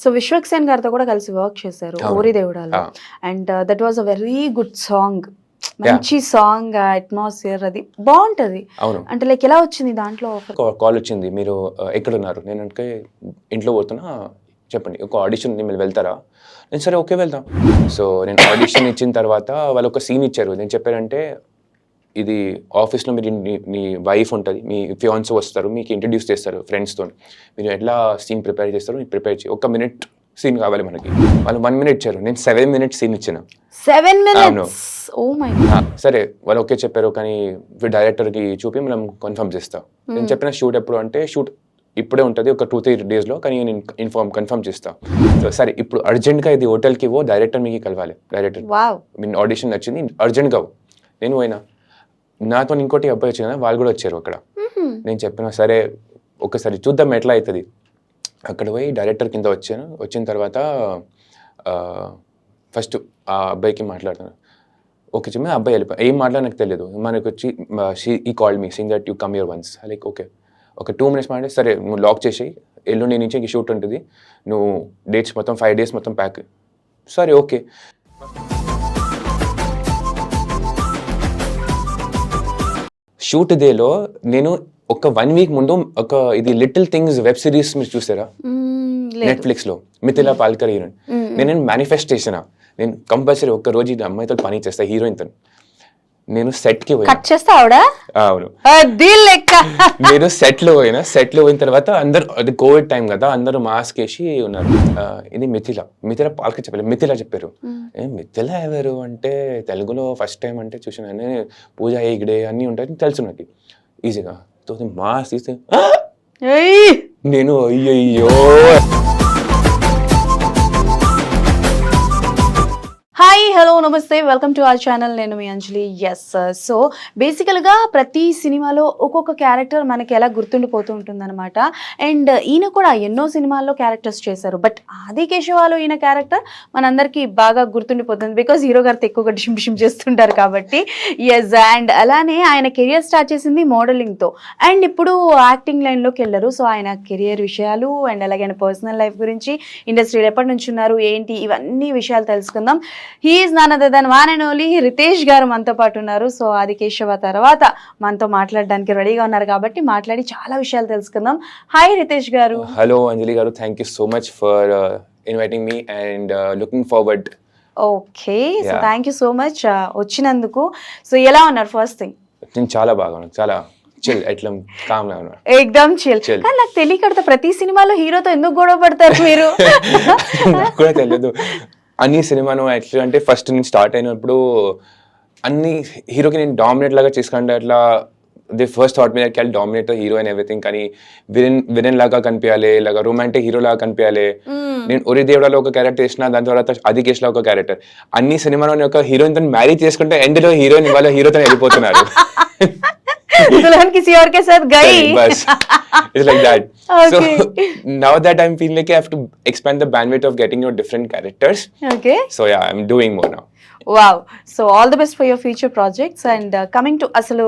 So Vishwak Sen గారితో కూడా కలిసి వర్క్ చేశారు ఓరి దేవుడాలో, and that was a very good song. మంచి సాంగ్, అట్మాస్ఫియర్ అది బాగుంటది. అంటే లైక్ ఎలా వచ్చింది దాంట్లో? కాల్ వచ్చింది, మీరు ఎక్కడున్నారు? నేను అంటే ఇంట్లో పోతున్నా, చెప్పండి ఒక ఆడిషన్ మీరు వెళ్తారా? నేను సరే ఓకే వెళ్దాం. సో నేను ఆడిషన్ ఇచ్చిన తర్వాత వాళ్ళు ఒక సీన్ ఇచ్చారు. నేను చెప్పారంటే ఇది ఆఫీస్లో మీరు మీ వైఫ్ ఉంటుంది, మీ ఫియాన్సీ వస్తారు, మీకు ఇంట్రడ్యూస్ చేస్తారు ఫ్రెండ్స్తో, మీరు ఎట్లా సీన్ ప్రిపేర్ చేస్తారు మీరు ప్రిపేర్ చేయి, 1 minute సీన్ కావాలి మనకి. వాళ్ళు 1 minute ఇచ్చారు, నేను 7 minutes సీన్ ఇచ్చిన. 7 minutes? Oh my God. సరే వాళ్ళు ఓకే చెప్పారు, కానీ డైరెక్టర్కి చూపి మనం కన్ఫర్మ్ చేస్తాం. నేను చెప్పిన షూట్ ఎప్పుడు అంటే షూట్ ఇప్పుడే ఉంటుంది, ఒక 2-3 daysలో, కానీ నేను కన్ఫర్మ్ చేస్తాను. సో సరే ఇప్పుడు అర్జెంట్గా ఇది హోటల్కి డైరెక్టర్ మీకు కలవాలి, డైరెక్టర్ మీ ఆడిషన్ నచ్చింది అర్జెంట్గా. నేను పోయినా, నాతో ఇంకోటి అబ్బాయి వచ్చిన వాళ్ళు కూడా వచ్చారు అక్కడ. నేను చెప్పిన సరే ఒకసారి చూద్దాం ఎట్లా అవుతుంది. అక్కడ పోయి డైరెక్టర్ కింద వచ్చాను. వచ్చిన తర్వాత ఫస్ట్ ఆ అబ్బాయికి మాట్లాడుతాను. ఓకే చెప్పి ఆ అబ్బాయి వెళ్ళిపోయి ఏం మాట్లాడ నాకు తెలియదు. మనకు వచ్చి ఈ call me sing that you come your ones. Like okay ఒక 2 minutes మాట్లాడి సరే నువ్వు లాక్ చేసి ఎల్లుండి నుంచి ఇంక షూట్ ఉంటుంది, నువ్వు డేట్స్ మొత్తం 5 days మొత్తం ప్యాక్. సరే ఓకే. షూట్ డేలో నేను ఒక 1 week ముందు ఒక ఇది లిటిల్ థింగ్స్ వెబ్ సిరీస్ మీరు చూసారా నెట్ఫ్లిక్స్ లో, మిథిలా పాల్కర్ హీరోయిన్. నేను మేనిఫెస్ట్ చేసిన, నేను కంపల్సరీ ఒక్క రోజు ఈ అమ్మాయితో పని చేస్తా, హీరోయిన్ తో. నేను సెట్ కి పోయినా. అవును, నేను సెట్ లో పోయిన తర్వాత అందరు, అది కోవిడ్ టైం కదా, అందరూ మాస్క్ వేసి ఉన్నారు. ఇది మిథిలా పాల్కర్ చెప్పలేదు, మిథిలా చెప్పారు. మిథిలా ఎవరు అంటే తెలుగులో ఫస్ట్ టైం అంటే చూసిన, పూజ హెగ్డే అన్నీ ఉంటాయి తెలుసు నాకు ఈజీగా. మాస్క్ తీస్తే నేను అయ్యయ్యో. హాయ్, హలో, నమస్తే, వెల్కమ్ టు అవర్ ఛానల్. నేను మీ అంజలి. ఎస్, సో బేసికల్గా ప్రతి సినిమాలో ఒక్కొక్క క్యారెక్టర్ మనకి ఎలా గుర్తుండిపోతూ ఉంటుందన్నమాట. అండ్ ఈయన కూడా ఎన్నో సినిమాల్లో క్యారెక్టర్స్ చేశారు, బట్ ఆది కేశవాలో ఈయన క్యారెక్టర్ మనందరికీ బాగా గుర్తుండిపోతుంది, బికాజ్ హీరో గారితో ఎక్కువగా డిషిమ్ చేస్తుంటారు కాబట్టి. ఎస్, అండ్ అలానే ఆయన కెరియర్ స్టార్ట్ చేసింది మోడలింగ్తో, అండ్ ఇప్పుడు యాక్టింగ్ లైన్లోకి వెళ్ళారు. సో ఆయన కెరియర్ విషయాలు అండ్ అలాగే ఆయన పర్సనల్ లైఫ్ గురించి, ఇండస్ట్రీలో ఎప్పటి నుంచి ఉన్నారు ఏంటి, ఇవన్నీ విషయాలు తెలుసుకుందాం. He is none other than one and only Ritesh garu మనతో పాటు ఉన్నారు. సో ఆది కేశవ తర్వాత మనతో మాట్లాడడానికి రెడీగా ఉన్నారు కాబట్టి మాట్లాడి చాలా విషయాలు తెలుసుకుందాం. హాయ్ రితేష్ గారు. హలో అంజలి గారు, thank you so much for inviting me and looking forward. Okay, so thank you so much వచ్చినందుకు. సో ఎలా ఉన్నారు? ఫస్ట్ థింగ్, నేను చాలా బాగా ఉన్నాను, చాలా చిల్, ఎట్లా కామ్ గా ఉన్నారు, ఎక్దమ్ చిల్. కానీ నాకు తెలియకడతా ప్రతి సినిమాలో హీరోతో ఎందుకు గొడవ పడతారు మీరు? నాకు కూడా తెలియదు. అన్ని సినిమాను యాక్చువల్లీ అంటే ఫస్ట్ నేను స్టార్ట్ అయినప్పుడు అన్ని హీరోకి నేను డామినేట్ లాగా చేసుకుంటే అట్లా ది ఫస్ట్ థాట్ మీద క్యాల్ డామినేట్ హీరో అండ్ ఎవ్రీథింగ్, కానీ విలన్ లాగా కనిపించాలి, ఇలాగా రొమాంటిక్ హీరో లాగా కనిపించాలి. నేను ఒరి దేవుడాలో ఒక క్యారెక్టర్ చేసిన, దాని తర్వాత ఆది కేశ్ లో ఒక క్యారెక్టర్. అన్ని సినిమాలో ఒక హీరోయిన్ తో మ్యారేజ్ చేసుకుంటే ఎండ్ లో హీరోయిన్ వాళ్ళ హీరోతో వెళ్ళిపోతున్నారు. दुल्हन किसी और के साथ गई. Bas. It's like that. Okay. So now that I'm feeling like I have to expand the bandwidth of getting your different characters. Okay. So yeah, I'm doing more now. Wow, so all the best for your future projects. And coming to, అసలు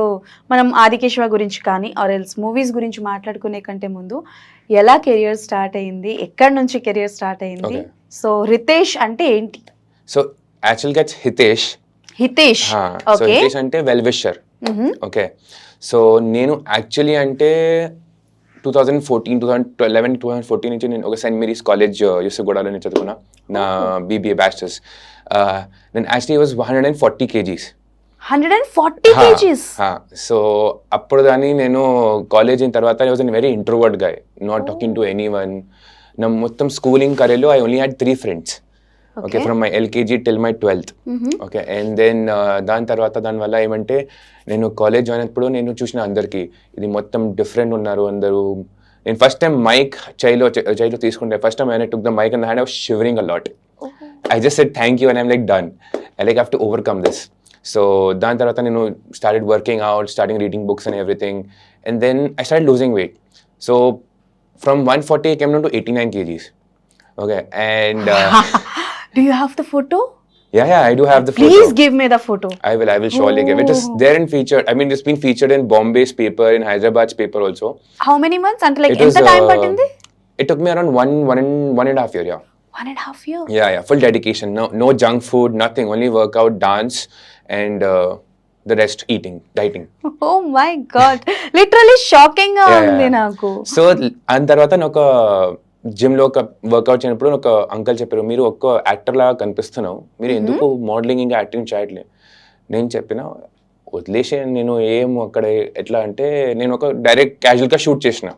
మనం ఆది కేశవ గురించి కానీ or else movies గురించి మాట్లాడుకునే కంటే ముందు ఎలా కెరియర్ స్టార్ట్ అయింది, ఎక్కడి నుంచి కెరియర్ స్టార్ట్ అయింది? సో రితేష్ అంటే ఏంటి? సో యాక్చువల్గా ఇట్స్ హితేష్. సో హితేష్ అంటే వెల్ విషర్. ఓకే, సో నేను యాక్చువల్లీ అంటే 2014 నుంచి నేను ఒక సెయింట్ మేరీస్ కాలేజ్ యూసుఫ్గూడలో నేను చదువుకున్నా నా BBA బ్యాచిలర్స్. నేను actually was 140 kgs. 140 kgs? So అప్పుడు దాన్ని నేను కాలేజ్ అయిన తర్వాత I was an very introvert guy, not talking to any one. నా మొత్తం స్కూలింగ్ కరియర్లో I only had 3 friends. Okay, from my LKG till my 12th. Okay, and then దాని తర్వాత దానివల్ల ఏమంటే నేను కాలేజ్ జాయిన్ అయినప్పుడు నేను చూసిన అందరికీ ఇది మొత్తం డిఫరెంట్ ఉన్నారు అందరూ. నేను ఫస్ట్ టైం మైక్ చైలో తీసుకుంటే first time I took the mike and I was shivering a lot. I just said thank you and I'm like done. I have to overcome this. So దాని తర్వాత నేను started working out, starting reading books and everything, and then I started losing weight. So from 140 I came down to 89 kgs. Okay, and do you have the photo? Yeah, I do have the photo. Please give me the photo. I will surely give it. It is there and featured. I mean, it's been featured in Bombay's paper, in Hyderabad's paper also. How many months? Until like enta time pattindi? It took me around one and a half year, yeah. 1.5 years. Yeah, full dedication. No junk food, nothing. Only workout, dance, and the rest dieting. Oh my god, literally shocking గా Yeah, ఉంది yeah. నాకు. So దాని తర్వాత నేను ఒక gym లో ఒక work out చేయనప్పుడు ఒక అంకల్ చెప్పారు, మీరు ఒక్క యాక్టర్ లాగా కనిపిస్తున్నావు, మీరు ఎందుకు మోడలింగ్ ఇంకా యాక్టింగ్ చేయట్లేదు. నేను చెప్పిన వదిలేసి నేను ఏం అక్కడ ఎట్లా అంటే నేను ఒక డైరెక్ట్ క్యాజువల్ గా షూట్ చేసిన.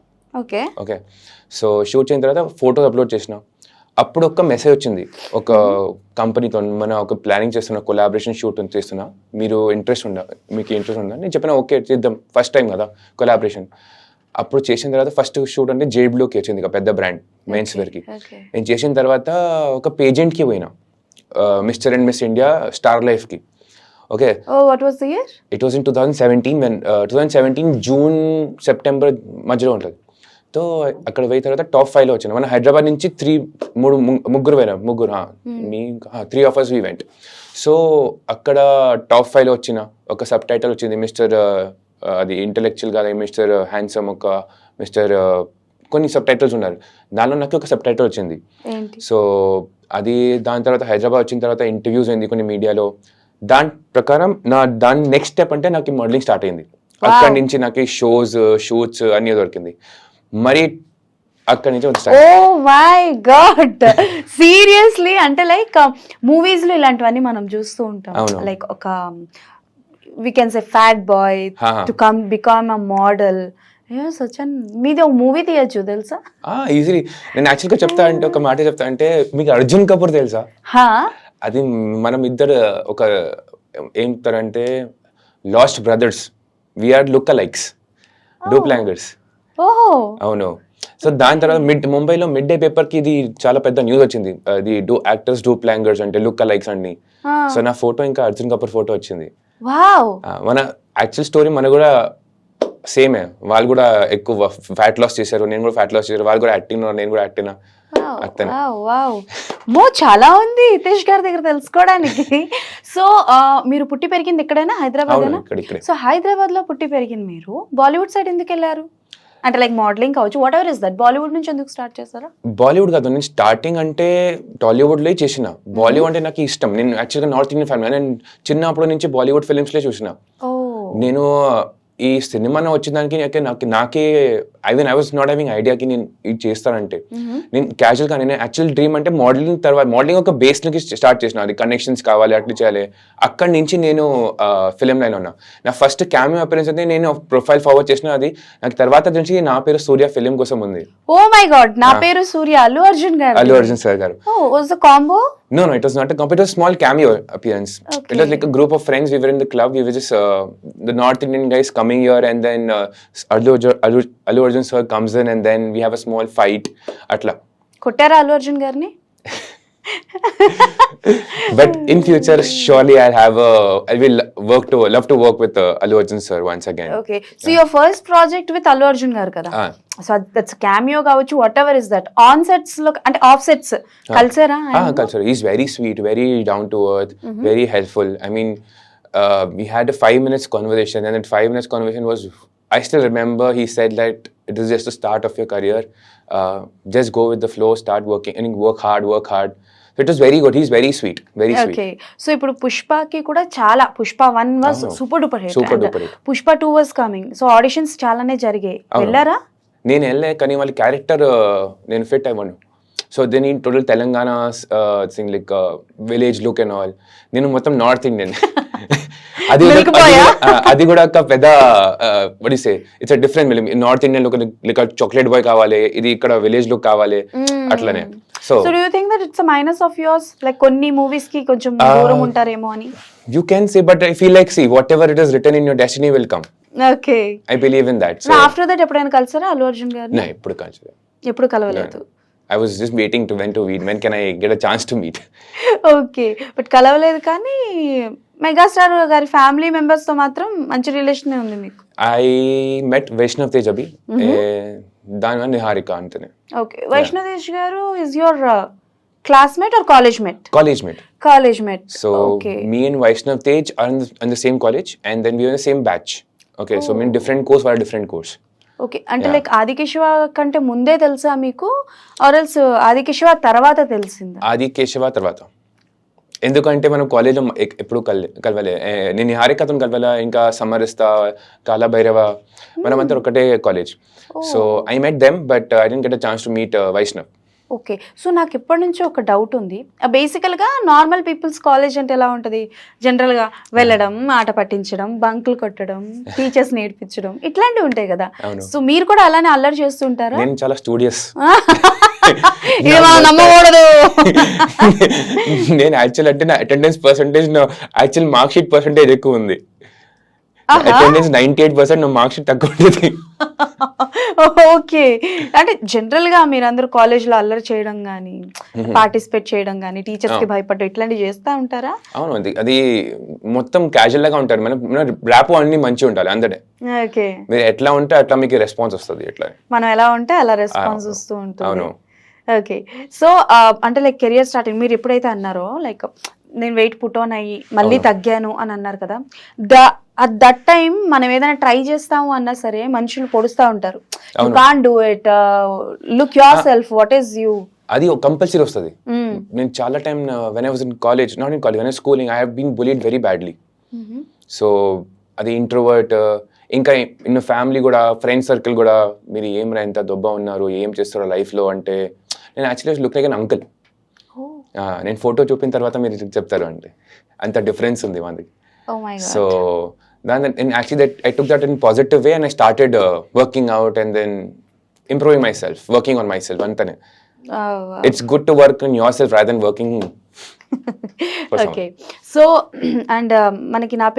ఓకే సో షూట్ చేసిన తర్వాత ఫోటోస్ అప్లోడ్ చేసిన. అప్పుడు ఒక మెసేజ్ వచ్చింది ఒక కంపెనీతో, మన ఒక ప్లానింగ్ చేస్తున్న కొలాబరేషన్ షూట్ చేస్తున్నా, మీకు ఇంట్రెస్ట్ ఉందా. నేను చెప్పిన ఓకే చేద్దాం, ఫస్ట్ టైం కదా కొలాబరేషన్. అప్పుడు చేసిన తర్వాత ఫస్ట్ షూట్ అంటే జేబ్లోకి వచ్చింది, ఒక పెద్ద బ్రాండ్ మెన్స్ వేర్కి. నేను చేసిన తర్వాత ఒక పేజెంట్కి పోయినా, mister and miss India star లైఫ్కి. Okay, what was the year? It was in 2017 June September మధ్యలో ఉంటుంది. సో అక్కడ పోయిన తర్వాత టాప్ 5లో వచ్చిన. మన హైదరాబాద్ నుంచి ముగ్గురు పోయినా, 3 of us we went. So అక్కడ టాప్ 5లో వచ్చిన. ఒక సబ్ టైటిల్ వచ్చింది, మిస్టర్ అది ఇంటెలెక్చువల్ కాదు, మిస్టర్ హ్యాండ్సమ్, ఒక మిస్టర్ కొన్ని సబ్ టైటిల్స్ ఉన్నారు. దానిలో నాకు ఒక సబ్ టైటిల్ వచ్చింది. సో అది దాని తర్వాత హైదరాబాద్ వచ్చిన తర్వాత ఇంటర్వ్యూస్ అయింది కొన్ని మీడియాలో. దాని ప్రకారం దాని నెక్స్ట్ స్టెప్ అంటే నాకు మోడలింగ్ స్టార్ట్ అయింది. అక్కడి నుంచి నాకు షూట్స్ అన్నీ దొరికింది. మరి అక్కడి నుంచి ఓ మై గాడ్, సీరియస్లీ అంటే లైక్ మూవీస్ లో ఇలాంటివన్నీ మనం చూస్తూ ఉంటాం. లైక్ ఒక we can say fat boy to become a model. సచన్ మీది ఒక మూవీ తీయచ్చు తెలుసా? ఈజీలీ. నేను యాక్చువల్గా చెప్తా అంటే ఒక మాట చెప్తా అంటే, మీకు అర్జున్ కపూర్ తెలుసా? అది మనం ఇద్దరు ఒక ఏంటారంటే lost brothers, we are look likes, doppelgangers. అవును. సో దాని తర్వాత ముంబైలో మిడ్ డే పేపర్ కి ఇది చాలా పెద్ద న్యూస్ వచ్చింది, అది యాక్టర్స్ డూప్లాంగర్స్ అంటే లుక్ లైక్స్ అండి. సో నా ఫోటో ఇంకా అర్జున్ కపూర్ ఫోటో వచ్చింది. మన యాక్చువల్ స్టోరీ మన కూడా సేమే, వాళ్ళు కూడా ఎక్కువ ఫ్యాట్ లాస్ చేశారు, నేను కూడా ఫ్యాట్ లాస్ చేశారు, వాళ్ళు కూడా యాక్టింగ్, నేను కూడా యాక్టింగ్. చాలా ఉంది హితేష్ గారి దగ్గర తెలుసుకోవడానికి. సో మీరు పుట్టి పెరిగింది ఎక్కడైనా హైదరాబాద్? సో హైదరాబాద్ లో పుట్టి పెరిగింది మీరు, బాలీవుడ్ సైడ్ ఎందుకు వెళ్ళారు? అంటే లైక్ మోడలింగ్ కావచ్చు, what ever is that, Bollywood నుంచి ఎందుకు స్టార్ట్ చేశారా? బాలీవుడ్ కాదు, నేను స్టార్టింగ్ అంటే టాలీవుడ్ లో చేసిన. బాలీవుడ్ అంటే నాకు ఇష్టం. నేను యాక్చువల్గా నార్త్ ఇండియన్ ఫ్యామిలీ, నేను చిన్నప్పటి నుంచి బాలీవుడ్ ఫిలిమ్స్ లో చూసిన. నేను ఈ సినిమా వచ్చిన దానికి నాకే ఐ వాజ్ నాట్ హ్యావింగ్ ఐడియాకి నేను ఇది చేస్తానంటే. నేను క్యాజువల్ గా, నేను యాక్చువల్ డ్రీమ్ అంటే మోడలింగ్. తర్వాత మోడలింగ్ ఒక బేస్ నుంచి స్టార్ట్ చేసిన, అది కనెక్షన్స్ కావాలి, అట్లా చేయాలి. అక్కడి నుంచి నేను ఫిలిం లైన్ ఉన్నా. నా ఫస్ట్ క్యామియో అపియరెన్స్ అయితే నేను ప్రొఫైల్ ఫార్వర్డ్ చేసిన, అది నాకు తర్వాత నుంచి నా పేరు సూర్య ఫిలిం కోసం ఉంది. ఓ మై గాడ్, నా పేరు సూర్య, అల్లు అర్జున్ సార్ గారు. Was the combo? No, it was not a comp. It was a small cameo appearance. Okay. It was like a group of friends. We were in the club. We were just the North Indian guys coming here, and then Allu Arjun sir comes in, and then we have a small fight. Atla. Kottara Allu Arjun garni? But in future, surely I will love to work with Allu Arjun sir once again. Okay. So your first project with Allu Arjun garu kada? So that's a cameo kavachu, whatever is that. On sets lo ante off sets kalsara? Kalsara. He's very sweet, very down to earth, very helpful. I mean, we had a 5 minutes conversation, and that 5 minutes conversation was, I still remember he said that it is just the start of your career. Just go with the flow, start working, and work hard. So it was very good. He's very sweet, very sweet. Okay. So ఇప్పుడు పుష్పకి కూడా చాలా, Pushpa 1 was super duper hit. Pushpa 2 was coming. So auditions చాలానే జరిగాయి. వెళ్ళారా? నేను వెళ్ళే, కానీ వాళ్ళ క్యారెక్టర్ నేను ఫిట్ అవ్వను. సో దీని total Telangana thing, like village look and all. నేను మొత్తం నార్త్ ఇండియన్. అది కూడా ఒక పెద్ద వడిసే it's a different film. North Indian look, like chocolate boy కావాలి, ఇది ఇక్కడ విలేజ్ లుక్ కావాలి, అట్లనే. So do you think that it's a minus of yours, like కొన్ని మూవీస్ కి కొంచెం దూరం ఉంటారేమో అని? You can say, but I feel like whatever it is written in your destiny will come. Okay. I believe in that. So after that ఎప్పుడైనా కలిసారా అల్లు అర్జున్ గారిని? No, ఎప్పుడు కలవలేదు. I was just waiting to when can I get a chance to meet. Okay, but కలవలేదు. కానీ megastar గారి family members తో మాత్రం మంచి రిలేషన్ ఉంది మీకు. I met Vaishnav Tej abhi, దాని నిహారిక అంతనే. Okay, Vaishnav Tej గారు is your classmate or college mate? College mate. So me and Vaishnav Tej are in the same college, and then we were in the same batch. Okay, so we in different course, while different course. Okay, అంటే like Aadikeshava కంటే ముందే తెలుసా మీకు, ఆర్ఎల్స్ ఆదికేశవ తర్వాత తెలిసిందా? ఆదికేశవ తర్వాత. ఎందుకంటే మనం కాలేజ్లో ఎప్పుడు కలవలే. నేను హారికతో కలవాల, ఇంకా సమరస్తా, కాలభైరవ, మనమంతా ఒకటే college. So I met them but I didn't get a chance to meet Vaishnav. Okay, so నాకు ఇప్పటి నుంచి ఒక డౌట్ ఉంది. బేసికల్గా నార్మల్ పీపుల్స్ కాలేజ్ అంటే ఎలా ఉంటుంది? జనరల్గా వెళ్ళడం, ఆట పట్టించడం, బంకులు కొట్టడం, టీచర్స్ నేర్పించడం, ఇట్లాంటివి ఉంటాయి కదా. సో మీరు కూడా అలానే అల్లరి చేస్తుంటారా? నేను చాలా స్టూడియస్. ఇది మనం నమ్మకూడదు. నేను యాక్చువల్ అంటే నా attendance percentage, actual mark sheet percentage ఎక్కువ ఉంది. అటెండెన్స్ 98%, నా మార్క్ షీట్ తక్కువ ఉంటుంది. ఓకే, అంటే జనరల్ గా మీరందరూ కాలేజ్ లో అల్లరి చేయడం గానీ, పార్టిసిపేట్ చేయడం గానీ, టీచర్స్ కి భయపడడం ఇట్లాంటివి చేస్తా ఉంటారా? అవును, అది మొత్తం క్యాజువల్ లాగా ఉంటారు. మనం ర్యాప్ అన్ని మంచిగా ఉండాలి అందడే. ఓకే, మీరు ఎట్లా ఉంటే అట్లా మీకు రెస్పాన్స్ వస్తుంది. ఎట్లా మనం ఎలా ఉంటే అలా రెస్పాన్స్ వస్తూ ఉంటుంది. అవును. ఓకే, సో అంటే లైక్ కెరియర్ స్టార్టింగ్ మీరు ఎప్పుడైతే అన్నారో లైక్ నేను వెయిట్ పుట్ ఆన్ అయ్యి మళ్ళీ తగ్గాను అని అన్నారు కదా, అట్ దట్ టైం మనం ఏదైనా ట్రై చేస్తాము అన్నా సరే మనుషులు పొడుస్తూ ఉంటారు, you can't do it, look yourself, what is you, అది కంపల్సరీ వస్తుంది. నేను చాలా time when I was in college, not in college, when I schooling, I have been bullied very badly. So అది ఇంట్రోవర్ట్, ఇంకా in family కూడా, friend circle కూడా, మీరు ఏం రా ఎంత దొబ్బ ఉన్నారు, ఏం చేస్తారో లైఫ్లో అంటే, నేను actually look like an uncle. నేను ఫోటో చూపిన తర్వాత మీరు చెప్తారు అంటే అంత డిఫరెన్స్ ఉంది మనది. So actually that I took that in positive way and I started working out and then improving myself, working on myself antane. It's good to work on yourself rather than working for someone. Okay, so and మనకి నా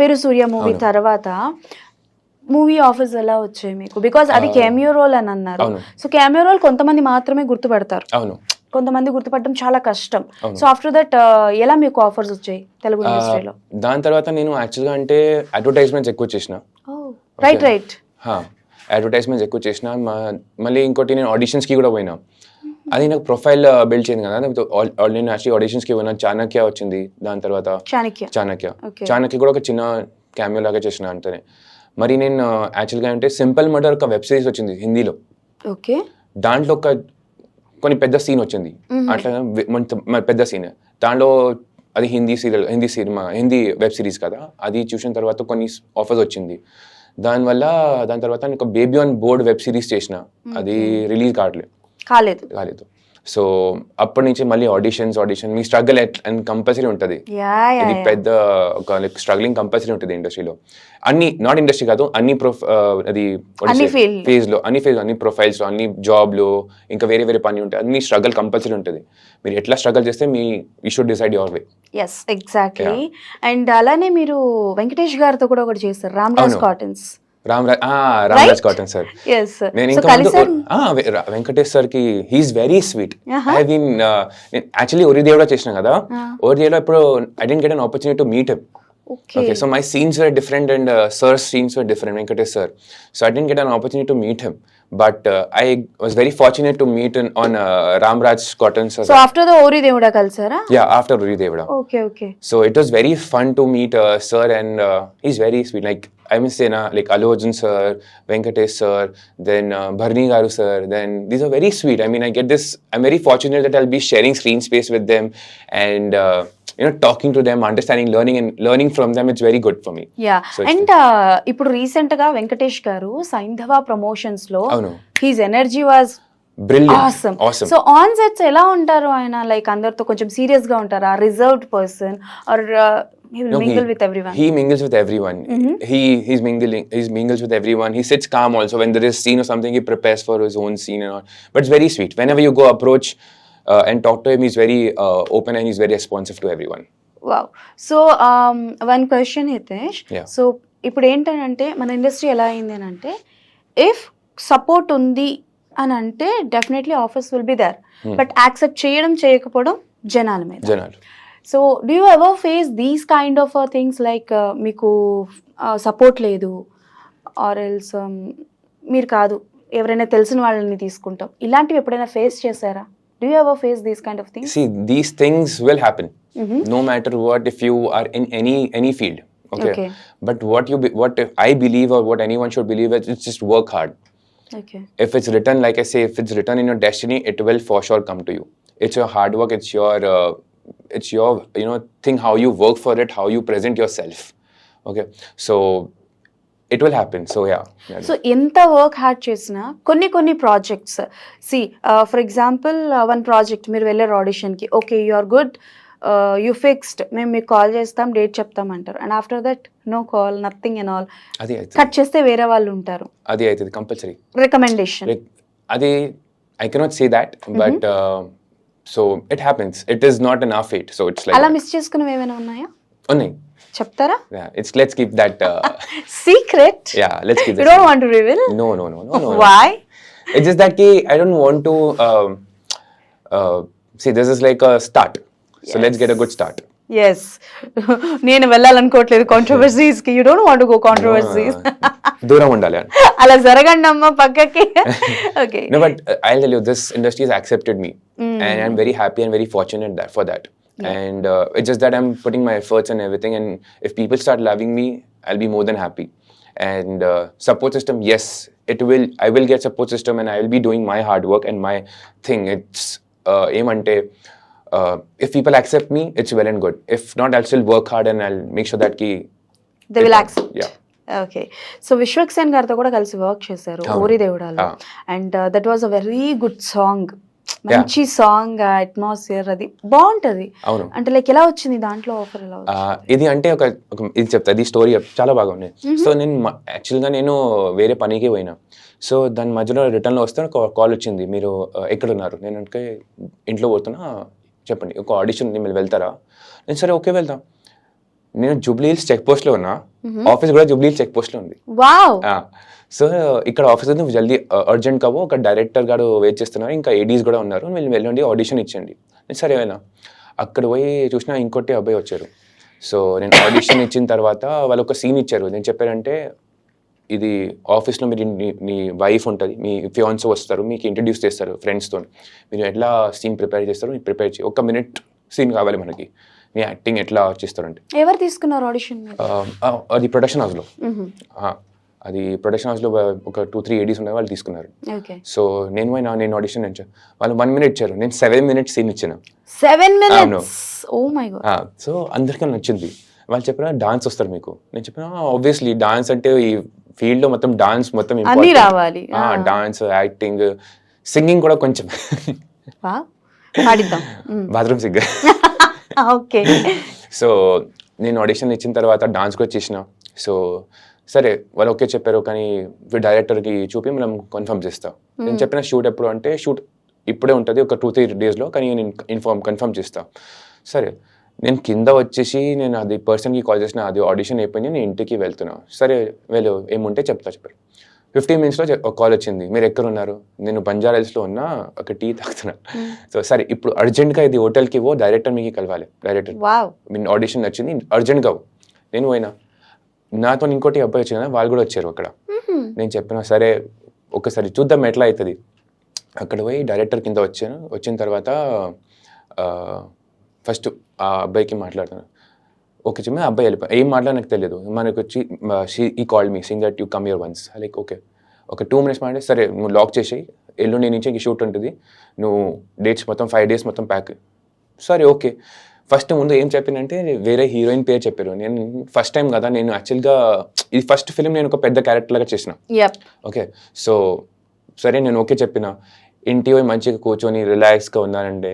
పేరు సూర్య movie తర్వాత movie offers ఎలా వచ్చాయి మీకు? Because అది cameo role అని అన్నారు. సో కెమియో రోల్ కొంతమంది మాత్రమే గుర్తుపడతారు, అవును, కొంతమంది గుర్తుపడడం చాలా కష్టం. సో ఆఫ్టర్ దట్ ఎలా మీకు ఆఫర్స్ వచ్చాయి తెలుగు ఇండస్ట్రీలో? దాని తర్వాత నేను యాక్చువల్గా అంటే అడ్వర్టైజ్మెంట్స్ ఎక్కువ చేసిన. రైట్ అడ్వర్టైజ్మెంట్స్ ఎక్కువ చేసిన. మళ్ళీ ఇంకోటి నేను ఆడిషన్స్కి కూడా పోయినా. అది నాకు ప్రొఫైల్ బిల్డ్ చేయండి కదా. నేను యాక్చువల్లీ ఆడిషన్స్కి పోయినా. చాణక్య వచ్చింది, దాని తర్వాత చాణక్య కూడా ఒక చిన్న క్యామియో లాగా చేసిన అంతనే. మరి నేను యాక్చువల్గా అంటే సింపుల్ మర్డర్ ఒక వెబ్ సిరీస్ వచ్చింది హిందీలో. ఓకే, దాంట్లో కొన్ని పెద్ద సీన్ వచ్చింది, అట్లా పెద్ద సీన్. దాంట్లో అది హిందీ వెబ్ సిరీస్ కదా. అది చూసిన తర్వాత కొన్ని ఆఫర్స్ వచ్చింది. దాని తర్వాత నేను ఒక baby on board web series చేసిన. అది రిలీజ్ కాలేదు. సో అప్పటి నుంచి మళ్ళీ audition me struggle and compulsory ఉంటుంది. ఇది పెద్ద ఒక స్ట్రగ్లింగ్ కంపల్సరీ ఉంటుంది ఇండస్ట్రీలో. అన్ని, నాట్ ఇండస్ట్రీ కాదు, అన్ని ఫేజ్ లో, అన్ని ప్రొఫైల్స్ లో, అన్ని జాబ్ లో, ఇంకా వేరే పని ఉంటాయి. అన్ని స్ట్రగుల్ కంపల్సరీ ఉంటుంది. మీరు ఎట్లా స్ట్రగుల్ చేస్తే you should decide your way. Yes, exactly. And అలానే మీరు వెంకటేష్ గారితో కూడా ఒకటి చేస్తారు, Ramraj cottons. Ramraj cotton sir. నేను ఇంకా వెంకటేష్ సార్ కి he's very sweet. I been actually Ori Devuda చేసిన కదా. ఒరిదేవుడా ఇప్పుడు I didn't get an opportunity to meet him. Okay, so my scenes were different and sir's scenes were different, Venkatesh sir. So I didn't get an opportunity to meet him, but I was very fortunate to meet on Ramraj Cotton sir. So after the Ori Devuda kalsara? Yeah, after Ori Devuda. Okay. So it was very fun to meet sir, and he's very sweet. Like I must say, like Allu Arjun sir, Venkatesh sir, then Bharani Garu sir, then these are very sweet. I mean, I'm very fortunate that I'll be sharing screen space with them and talking to them, understanding, learning from them. It's very good for me. Yeah. So and ఇప్పుడు recent గా వెంకటేష్ గారు సైంధవ promotions లో his energy was brilliant, awesome. So on sets ఎలా ఉంటారు ఆయన? Like అందరితో కొంచెం సీరియస్ గా ఉంటారా, reserved person, or he will mingle with everyone? He mingles with everyone. He mingles with everyone. He sits calm also. When there is scene or something, he prepares for his own scene and all. But it's very sweet. Whenever you go approach and talk to him, he's very open and he's very responsive to everyone. Wow. So one question, Hitesh. Yeah. So ఇప్పుడు ఏంటంటే మన industry ఎలా అయింది అని అంటే, if support ఉంది అని అంటే definitely offers will be there, but accept చేయకపోవడం జనాల మీద. So do you ever face these kind of things, like మీకు సపోర్ట్ లేదు, ఆర్ ఎల్స్ మీరు కాదు ఎవరైనా తెలిసిన వాళ్ళని తీసుకుంటాం, ఇలాంటివి ఎప్పుడైనా ఫేస్ చేశారా? Do you ever face these kind of things? See, these things will happen. No matter what, if you are in any field, Okay. Okay. But what I believe, or what anyone should believe, is it's just work hard. Okay. If it's written, like I say, if it's written in your destiny, it will for sure come to you. It's your hard work. It's your thing, how you work for it, how you present yourself. Okay. So it will happen. So yeah. So ఎంత work hard చేసినా కొన్ని projects for example one project మీరు వెళ్ళారు ఆడిషన్కి, okay you are good, you fixed, మేము మీకు call చేస్తాం, date చెప్తాం అంటారు, and after that no call, nothing and all, అది కట్ చేస్తే వేరే వాళ్ళు ఉంటారు. అది అవుతుంది కంపల్సరీ రికమెండేషన్ అది I cannot say that, but so it happens. It is not an our fate. So it's like అలా మిస్ చేసుకున్నవి ఏమైనా ఉన్నాయా? ఉన్నాయి. చెప్తారా? Yeah, let's keep that. Sీక్రెట్? Yeah, let's keep that. You don't want to reveal? No. Why? It's just that I don't want to see. This is like a start. So let's get a good start. Yes, నేను వెళ్ళాలనుకోవట్లేదు controversies కి. You don't want go controversies. దూరం ఉండాలి. అలా జరగండి అమ్మా పక్కకి. Okay. No, but I'll tell you, this industry has accepted me, and I'm very happy and very fortunate for that. Yeah. And it's just that I'm putting my efforts and everything, and if people start loving me, I'll be more than happy. And support system, yes, I will get support system, and I will be doing my hard work and my thing. It's emante. If people accept me, it's well and good. If not, I'll still work hard and I'll make sure that they will accept. Yeah. Okay. So Vishwak Sen గారితో కూడా కలిసి work చేశారు ఓరి దేవుడాలో, and that was a very good song. మంచి song, atmosphere అది బాగుంటది. అంటే లైక్ ఎలా వచ్చింది దాంట్లో ఆఫర్? ఎలా వచ్చింది ఇది అంటే ఒక ఇది చెప్తా, ఇది స్టోరీ చాలా బాగుంది. సో నేను యాక్చువల్గా నేను వేరే పనికి పోయినా. సో దాని మధ్యలో రిటర్న్లో వస్తే ఒక కాల్ వచ్చింది, మీరు ఎక్కడ ఉన్నారు? నేను అంటే ఇంట్లో పోతున్నా, చెప్పండి, ఒక ఆడిషన్ ఉంది, మీరు వెళ్తారా? నేను సరే ఓకే వెళ్తాం. నేను జూబ్లీ హిల్స్ చెక్ పోస్ట్లో ఉన్నా, ఆఫీస్ కూడా జూబ్లీ హిల్స్ చెక్ పోస్ట్లో ఉంది. సో ఇక్కడ ఆఫీస్ నువ్వు జల్దీ అర్జెంట్ కావు, ఒక డైరెక్టర్ గారు వెయిట్ చేస్తున్నారు, ఇంకా ఏడీస్ కూడా ఉన్నారు, వీళ్ళు వెళ్ళండి ఆడిషన్ ఇచ్చండి. నేను సరే వెళ్ళా. అక్కడ పోయి చూసినా ఇంకోటి అబ్బాయి వచ్చారు. సో నేను ఆడిషన్ ఇచ్చిన తర్వాత వాళ్ళు ఒక సీన్ ఇచ్చారు. నేను చెప్పారంటే, ఇది ఆఫీస్లో మీరు మీ వైఫ్ ఉంటుంది, మీ ఫియాన్సీ వస్తారు, మీకు ఇంట్రడ్యూస్ చేస్తారు ఫ్రెండ్స్తో, మీరు ఎట్లా సీన్ ప్రిపేర్ చేస్తారు, మీరు ప్రిపేర్ చేయి, 1 minute సీన్ కావాలి మనకి, మీ యాక్టింగ్ ఎట్లా చేస్తారంటే. ఎవరు తీసుకున్నారు ఆడిషన్? అది ప్రొడక్షన్ హౌస్లో. అది ప్రొడక్షన్ హౌస్లో ఒక 2-3 ఏడీస్ ఉన్నాయి, వాళ్ళు తీసుకున్నారు. సో నేను ఆడిషన్ ఇచ్చాను, వాళ్ళు 1 minute ఇచ్చారు, నేను 7 minutes సీన్ ఇచ్చాను. 7 minutes? Oh my god. So అందరికీ నచ్చింది. వాళ్ళు చెప్పిన డాన్స్ వస్తారు మీకు. నేను చెప్పిన ఆబ్వియస్లీ డాన్స్ అంటే ఈ ఫీల్డ్ లో మొత్తం డాన్స్ మొత్తం అన్ని రావాలి. డాన్స్, యాక్టింగ్, సింగింగ్ కూడా కొంచెం. Bathroom singer. ఓకే. సో నేను ఆడిషన్ ఇచ్చిన తర్వాత డాన్స్ కూడా చేసిన. సో సరే వాళ్ళు ఓకే చెప్పారు, కానీ డైరెక్టర్కి చూపి మనం కన్ఫర్మ్ చేస్తాం. నేను చెప్పిన షూట్ ఎప్పుడు అంటే, షూట్ ఇప్పుడే ఉంటుంది, ఒక 2-3 daysలో, కానీ నేను కన్ఫర్మ్ చేస్తా. సరే నేను కింద వచ్చేసి నేను అది పర్సన్కి కాల్ చేసిన, అది ఆడిషన్ అయిపోయింది, నేను ఇంటికి వెళ్తున్నా. సరే వెళ్ళు, ఏముంటే చెప్పారు. 15 minutesలో కాల్ వచ్చింది, మీరు ఎక్కడ ఉన్నారు? నేను బంజారాహిల్స్లో ఉన్నా, ఒక టీ తాగుతున్నా. సో సరే ఇప్పుడు అర్జెంట్గా ఇది హోటల్కి డైరెక్టర్ మీకు కలవాలి. డైరెక్టర్ మీ ఆడిషన్ వచ్చింది, అర్జెంట్గా నేను పోయినా. నాతో ఇంకోటి అబ్బాయి వచ్చిన, వాళ్ళు కూడా వచ్చారు అక్కడ. నేను చెప్పిన సరే ఒకసారి చూద్దాం ఎట్లా అవుతుంది. అక్కడ పోయి డైరెక్టర్ కింద వచ్చాను. వచ్చిన తర్వాత ఫస్ట్ ఆ అబ్బాయికి మాట్లాడుతాను. ఓకే చెప్పి అబ్బాయి వెళ్ళిపోయి, ఏం మాట్లాడ నాకు తెలియదు. మనకు వచ్చి ఈ call me sing that you come your ones. Like okay ఒక 2 minutes మాట్లాడి, సరే నువ్వు లాక్ చేసేయి, ఎల్లుండి నుంచి ఇంక షూట్ ఉంటుంది, నువ్వు డేట్స్ మొత్తం 5 days మొత్తం ప్యాక్. సరే ఓకే. ఫస్ట్ ముందు ఏం చెప్పిందంటే, వేరే హీరోయిన్ పేరు చెప్పారు. నేను ఫస్ట్ టైం కదా, నేను యాక్చువల్గా ఇది ఫస్ట్ ఫిలిం నేను ఒక పెద్ద క్యారెక్టర్ లాగా చేసిన. ఓకే. సో సరే నేను ఓకే చెప్పిన, ఇంటి పోయి మంచిగా కూర్చొని రిలాక్స్గా ఉన్నానంటే,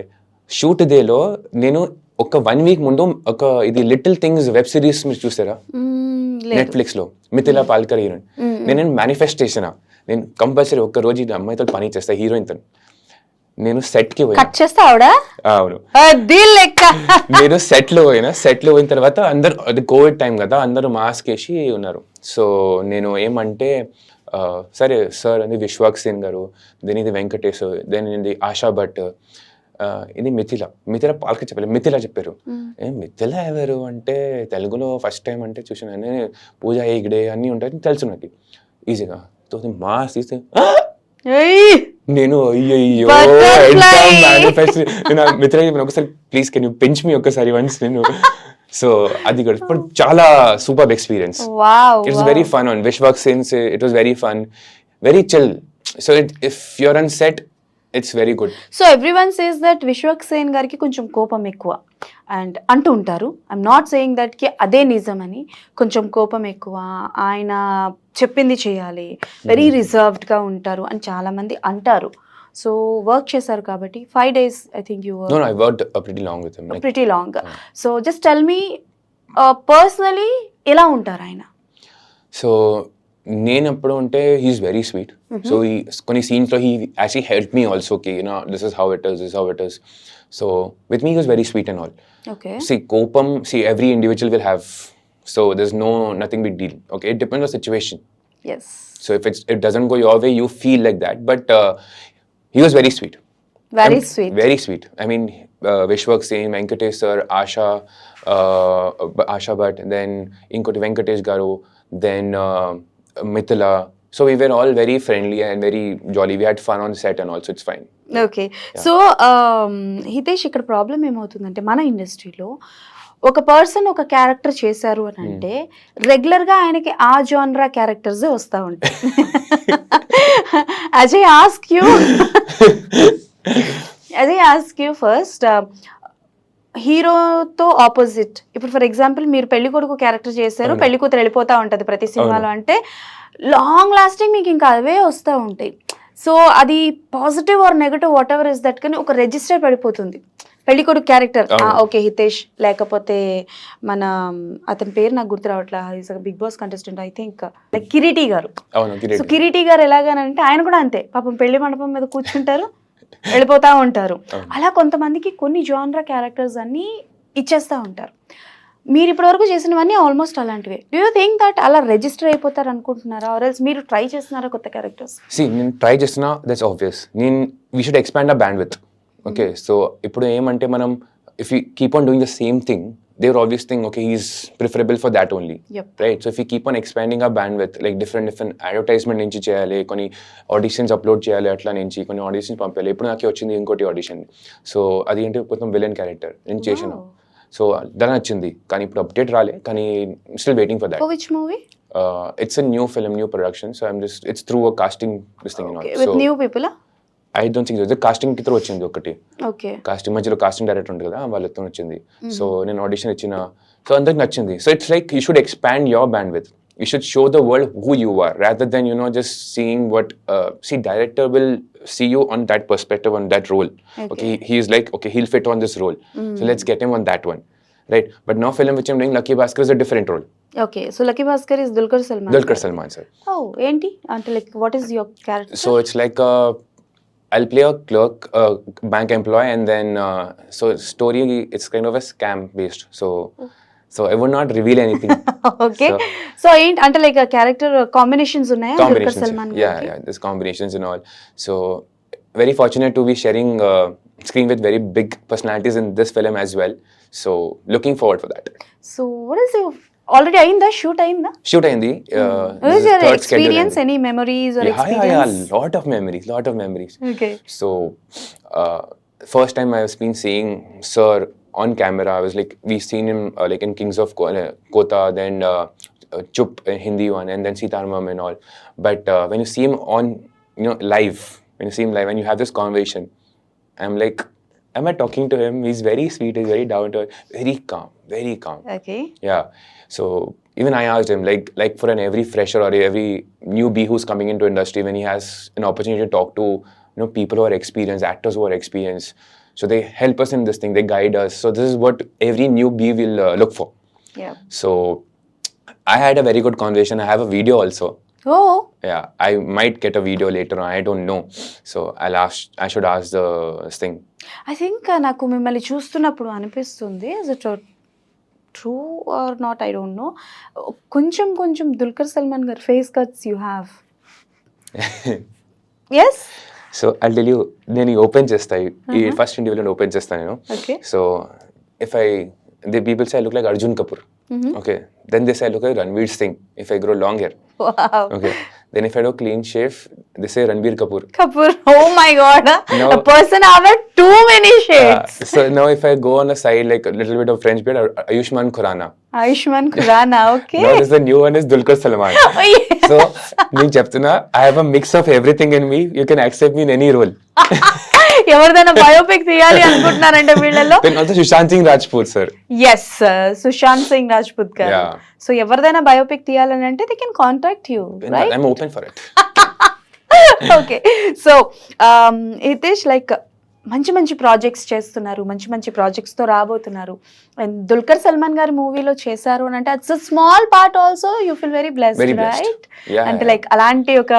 షూట్ డేలో నేను ఒక 1 week ముందు ఒక ఇది లిటిల్ థింగ్స్ వెబ్ సిరీస్ మీరు చూసారా నెట్ఫ్లిక్స్లో, మిథిలా పాల్కర్ హీరోయిన్. నేను మేనిఫెస్ట్ చేసిన, నేను కంపల్సరీ ఒక్క రోజు ఈ అమ్మాయితో పని చేస్తా, హీరోయిన్తో. నేను సెట్కి పోయినా. అవును, నేను సెట్లో పోయిన తర్వాత అందరు, అది కోవిడ్ టైం కదా, అందరూ మాస్క్ వేసి ఉన్నారు. సో నేను ఏమంటే, సరే సార్ అది విశ్వాక్ సేన్ గారు, దెన్ ఇది వెంకటేష్, దెన్ ఇది ఆశా భట్, ఇది మిథిలా పాల్కర్ చెప్పారు, మిథిలా చెప్పారు. మిథిలా ఎవరు అంటే, తెలుగులో ఫస్ట్ టైం అంటే చూసిన, పూజ హెగ్డే అన్నీ ఉంటాయి తెలుసు నాకు ఈజీగా. మాస్ తీస్తే నేను అయ్యో మిథిలా ఒకసారి ప్లీజ్ కెన్ యూ పెంచ్ మీ ఒక్కసారి వన్స్. నేను సో అది కూడా but చాలా super experience. Wow, It's very fun on Vishwak since it was very fun, very chill. So if you're on set, it's very good. So everyone says that Vishwak Sen గారికి కొంచెం కోపం ఎక్కువ and అంటూ ఉంటారు. ఐఎమ్ నాట్ సేయింగ్ దట్ కి అదే నిజమని. కొంచెం కోపం ఎక్కువ, ఆయన చెప్పింది చేయాలి, వెరీ రిజర్వ్డ్గా ఉంటారు అని చాలా మంది అంటారు. సో వర్క్ చేశారు కాబట్టి 5 days I think you No, I worked pretty long with him. Like, pretty long. So just tell me personally ఎలా ఉంటారు ఆయన? సో నేను ఎప్పుడు ఉంటే హీఈస్ వెరీ స్వీట్. సో కొన్ని సీన్స్లో he actually help me also కి this is how it is, this how it is. So with me was very sweet and all. Okay. కోపం, every individual will have. So there's nothing big deal. Okay, it depends on situation. Yes. So if it doesn't go your way, you feel like that. But he was very sweet. Very sweet. Very sweet. I mean, Vishwak Singh, Venkatesh sir, Asha Bhatt, then Inkoti Venkatesh Garu, then Mithila. So we were all very friendly and very jolly. We had fun on set and also it's fine. Okay. So Hitesh, ఇక్కడ problem ఏమవుతుందంటే మన ఇండస్ట్రీలో ఒక person ఒక character చేశారు అని అంటే రెగ్యులర్గా ఆయనకి ఆ జానరా క్యారెక్టర్స్ వస్తూ ఉంటాయి. అజయ్ ఆస్క్ యూ ఫస్ట్, హీరోతో ఆపోజిట్ ఇప్పుడు ఫర్ ఎగ్జాంపుల్ మీరు పెళ్లి కొడుకు క్యారెక్టర్ చేశారు, పెళ్లి కూతురు వెళ్ళిపోతూ ఉంటుంది ప్రతి సినిమాలో, అంటే లాంగ్ లాస్టింగ్ మీకు ఇంకా అవే వస్తూ ఉంటాయి. సో అది positive or negative what ever is that, కానీ ఒక రిజిస్టర్ పడిపోతుంది పెళ్లి కొడుకు క్యారెక్టర్. ఓకే హితేష్, లేకపోతే మన అతని పేరు నాకు గుర్తు రావట్లా, is Bigg Boss contestant I think, like Kireeti garu. So Kireeti గారు ఎలాగనంటే ఆయన కూడా అంతే, పాపం పెళ్లి మండపం మీద కూర్చుంటారు, వెళ్ళిపోతూ ఉంటారు. అలా కొంతమందికి కొన్ని జానరా క్యారెక్టర్స్ అన్ని ఇచ్చేస్తూ ఉంటారు. మీరు ఇప్పటివరకు చేసినవన్నీ ఆల్మోస్ట్ అలాంటివే. డూ యూ థింక్ దట్ అలా రిజిస్టర్ అయిపోతారు అనుకుంటున్నారా, ఆర్ ఎల్స్ మీరు ట్రై చేస్తున్నారా కొత్త క్యారెక్టర్స్? నేను ట్రై చేస్తున్నా, that's obvious. We should expand a band with. Okay, so ఇప్పుడు ఏమంటే మనం if you keep on doing the same thing, they will always think, okay, he's preferable for that only. Yep. Right? So if we keep on expanding our bandwidth, like different advertisement నుంచి చేయాలి, కొన్ని auditions upload చేయాలి, అట్లా నుంచి కొన్ని auditions పంపాలి. ఇప్పుడు నాకు వచ్చింది ఇంకోటి ఆడిషన్. సో అది ఏంటి, కొంచెం విలన్ క్యారెక్టర్ నేను చేసాను. సో దాని వచ్చింది, కానీ ఇప్పుడు అప్డేట్ రాలే, కానీ still waiting for that. For which movie? It's a new film, new production. So it's through a casting this thing and all. With new people? I don't think so. Casting కి through వచ్చింది ఒకటి. Okay. Casting మధ్యలో casting director ఉంటుంది కదా, వాళ్ళతో వచ్చింది. So నేను audition ఇచ్చిన, సో అందరికి నచ్చింది. So it's like you should expand your band with. You should show the world who you are rather than just seeing what director will see you on that perspective, on that role. Okay, he is like, okay, he'll fit on this role, so let's get him on that one, right? But now film which I'm doing, Lucky Bhaskar, is a different role. Okay, so Lucky Bhaskar is Dulquer Salman sir. Oh, enti ante, like what is your character? So it's like I'll play a clerk, bank employee, and then so story, it's kind of a scam based. So I would not reveal anything. Okay. So ain't until like a character combinations unnaya Dulquer Salman gariki? Yeah, there's combinations and all. So very fortunate to be sharing screen with very big personalities in this film as well. So looking forward for that. So what is your already ayinda shoot ayindi? What is your experience, any memories or experience? Yeah, lot of memories. Okay. So first time I was been seeing sir on camera, I was like, we seen him like in Kings of Kota, then Chup Hindi one, and then Sitaramam and all. But when you see him on live, when you have this conversation, I'm like, am I talking to him? He's very sweet, he's very down to earth, very calm. Okay. Yeah. So even I asked him, like for every fresher or every newbie who's coming into industry, when he has an opportunity to talk to people who are experienced, actors who are experienced, so they help us in this thing, they guide us. So this is what every newbie will look for. Yeah. So I had a very good conversation. I have a video also. Oh. Yeah, I might get a video later on, I don't know. So I should ask the thing. I think నాకు మిమ్మల్ని చూస్తున్నప్పుడు అనిపిస్తుంది, is it true or not, I don't know, కొంచెం దుల్కర్ సల్మాన్ గారి face cuts you have. Yes. So I tell you, నేను open చేస్తాను, ఈ first ఇంటర్వ్యూలో ఓపెన్ చేస్తాను నేను. Okay. So if the people say I look like Arjun Kapoor. Okay. Then they say, look at Ranveer Singh if I grow long hair. Wow. Okay. Then if I do clean shave, they say Ranbir Kapoor. Kapoor. Oh my God. No. A person have too many shades. So now if I go on a side like a little bit of French beard, Ayushmann Khurrana. Ayushmann Khurrana. Okay. Now this is the new one is Dulquer Salman. Oh, yeah. So నేను చెప్తున్నా I have a mix of everything in me. You can accept me in any role. ఎవరిదైనా biopic తీయాలి అనుకుంటున్నారంటే వీళ్ళలో Then also Sushant Singh Rajput sir. Yes Sushant Singh Rajput garu. Yeah. So ఎవరిదైనా biopic తీయాలని అంటే they can contact you, right? I'm open for it. Okay. So Hitesh, like మంచి మంచి projects చేస్తున్నారు, మంచి మంచి ప్రాజెక్ట్స్ తో రాబోతున్నారు. అండ్ దుల్కర్ సల్మాన్ గారి మూవీలో చేశారు అని అంటే it's a small part also you feel very Very blessed, blessed. Right? Yeah, అంటే yeah. లైక్ అలాంటి ఒక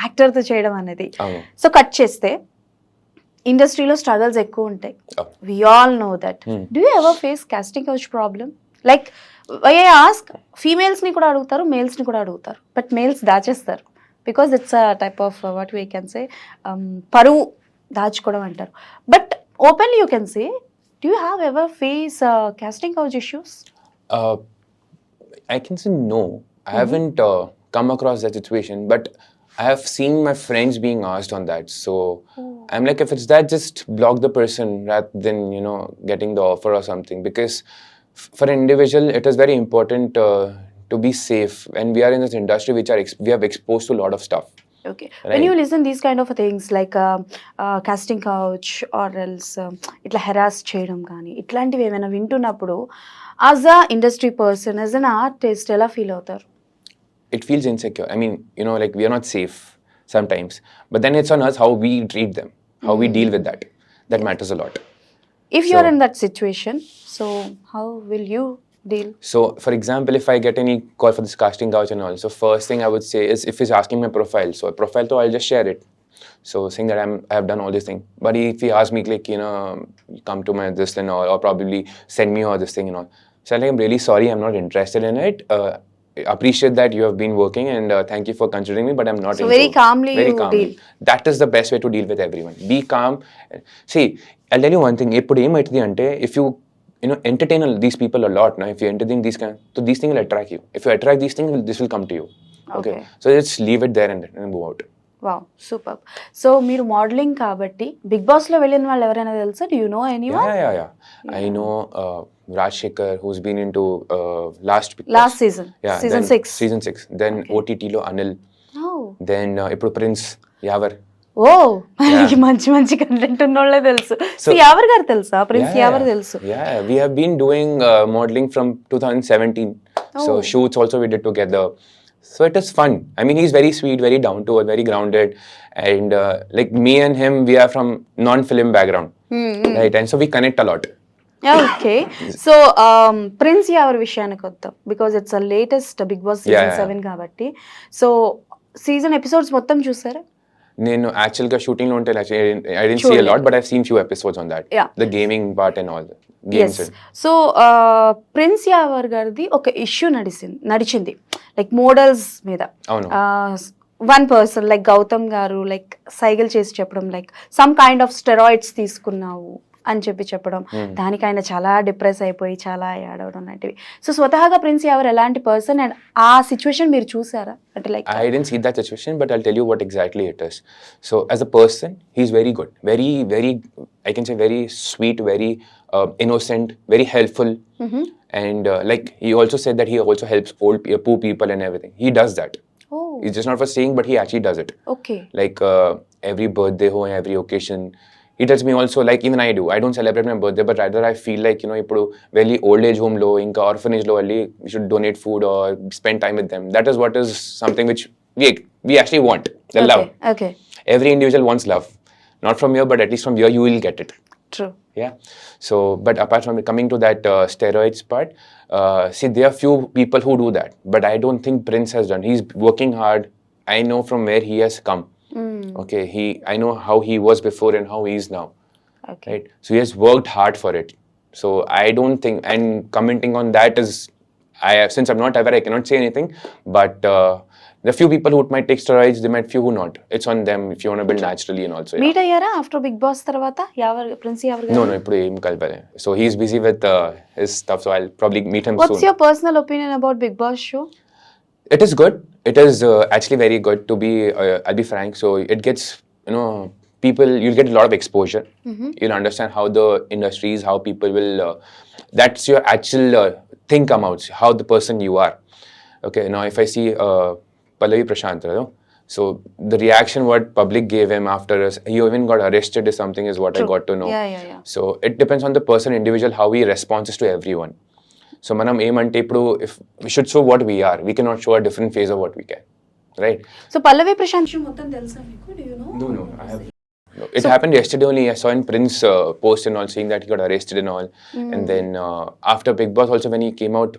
యాక్టర్ తో చేయడం అనేది. అవును. సో కట్ చేస్తే ఇండస్ట్రీలో స్ట్రగల్స్ ఎక్కువ ఉంటాయి. Oh. We all know that. Do you ever face casting couch problem? Like, I ask, females ni kuda adugutaru, males ni kuda adugutaru. But males దాచేస్తారు. Because it's a type of, what we can say, పరువు దాచుకోవడం అంటారు. But openly you can say, do you have ever face casting couch issues? I can say no. I haven't come across that situation, but I have seen my friends being asked on that. So I'm like, if it's that, just block the person rather than, getting the offer or something. Because for an individual, it is very important to be safe. And we are in this industry we have exposed to a lot of stuff. Okay. Right. When you listen these kind of things like casting couch or else ఇట్లా harass చేయడం కానీ ఇట్లాంటివి ఏమైనా వింటున్నప్పుడు as a industry person, as an artist ఎలా feel అవుతారు? It feels insecure. I mean, like we are not safe sometimes. But then it's on us how we treat them, how we deal with that. That matters a lot. If you're in that situation, so how will you deal? So, for example, if I get any call for this casting couch and all, so first thing I would say is if he's asking my profile, so a profile, so I'll just share it. So saying that I have done all this thing. But if he asks me like, come to my this and all, or probably send me all this thing and all. So I'm like, I'm really sorry, I'm not interested in it. Appreciate that you have been working and thank you for considering me, but I'm not So into very calmly very you calmly. deal. That is the best way to deal with everyone. Be calm. See, I'll tell you one thing. Eppudu emaitadi ante, if you entertain these people a lot, if you entertain these so these things will attract you. If you attract these things, this will come to you. Okay. So just leave it there and move out. Wow, super. So మీరు modelling కాబట్టి big Boss లో వెళ్ళిన వాళ్ళు ఎవరైనా తెలుసా? Do you know anyone? Yeah. I know Raj Shekhar, who's been into last season. Yeah, Season then 6. Season 6. Then OTT lo Anil. Oh. Then ఇప్పుడు Prince Yavar. ఓ, మంచి మంచి కంటెంట్ ఉన్నోళ్ళే తెలుసు. సో యావర్ గారు తెలుసా? ప్రిన్స్ యావర్ తెలుసు. Yeah, we have been doing modeling from 2017. So shoots also we did together. So it is fun. I mean, he's very sweet, very down to earth, very grounded. And like me and him, we are from non-film background. Right? And so we connect a lot. Okay. So Prince Yawar విషయానికి వద్దాం. Because it's a latest Bigg Boss season 7 కాబట్టి. So season episodes మొత్తం చూసారా? నేను యాక్చువల్గా షూటింగ్లో ఉంటే I didn't see a lot, but I seen few episodes on that. The gaming part and all games. So Prince Yawar గారిది ఒక ఇష్యూ నడిచింది లైక్ మోడల్స్ మీద. అవును. వన్ పర్సన్ లైక్ గౌతమ్ గారు లైక్ సైకిల్ చేసి చెప్పడం like some kind of steroids తీసుకున్నావు అని చెప్పడం, దానికి ఆయన చాలా డిప్రెస్ అయిపోయి చాలా ఏడవడం లాంటివి. సో స్వతహాగా ప్రిన్స్ యావర్ ఎలాంటి పర్సన్ అండ్ ఆ సిచ్యువేషన్ మీరు చూసారా? అంటే like I didn't see that situation, but I'll tell you what exactly it is. So as a person, he's very good, very, very, I can say very sweet, very innocent, very helpful. And like he also said that he also helps poor people and everything. He does that. Oh. It's just not for saying, but he actually does it. Okay. Like every birthday or every occasion, he tells me also, like even I do. I don't celebrate my birthday, but rather I feel like, ఇప్పుడు వెళ్ళి old age home లో ఇంకా orphanage లో వెళ్ళి we should donate food or spend time with them. That is what is something which we actually want. The love. Okay. Every individual wants love. Not from here, but at least from here you will get it. True. Yeah. So, but apart from coming to that steroids part, see, there are few people who do that, but I don't think Prince has done. He's working hard. I know from where he has come. Okay, I know how he was before and how he is now. Okay. Right? So he has worked hard for it. So I don't think, and commenting on that is, since I'm not aware, I cannot say anything, but There are few people who might take steroids, there might few who not. It's on them if you want to build naturally and also. Meet అయ్యారా after big boss తర్వాత prince Yawar No, ఇప్పుడు ఏం కలపలే. So he's busy with his stuff, so I'll probably meet him what's soon. Your personal opinion about Bigg Boss show? It is good. It is actually very good to be, I'll be frank. So it gets, people, you'll get a lot of exposure. You'll understand how the industry is, how people will, that's your actual thing come out, how the person you are. Okay, now if I see Pallavi Prashant, so the reaction what public gave him after he even got arrested is something is what I got to know. Yeah. So it depends on the person, individual, how he responds to everyone. So మనం ఏమంటే ఇప్పుడు if we should show what we are, we cannot show a different phase of what we can, right? So Pallavi Prashanth show మొత్తం తెలుసా మీకు? Do you know? No, I have. No. It happened yesterday only. I saw in Prince post and all saying that he got arrested and all. And then after Big Boss also when he came out,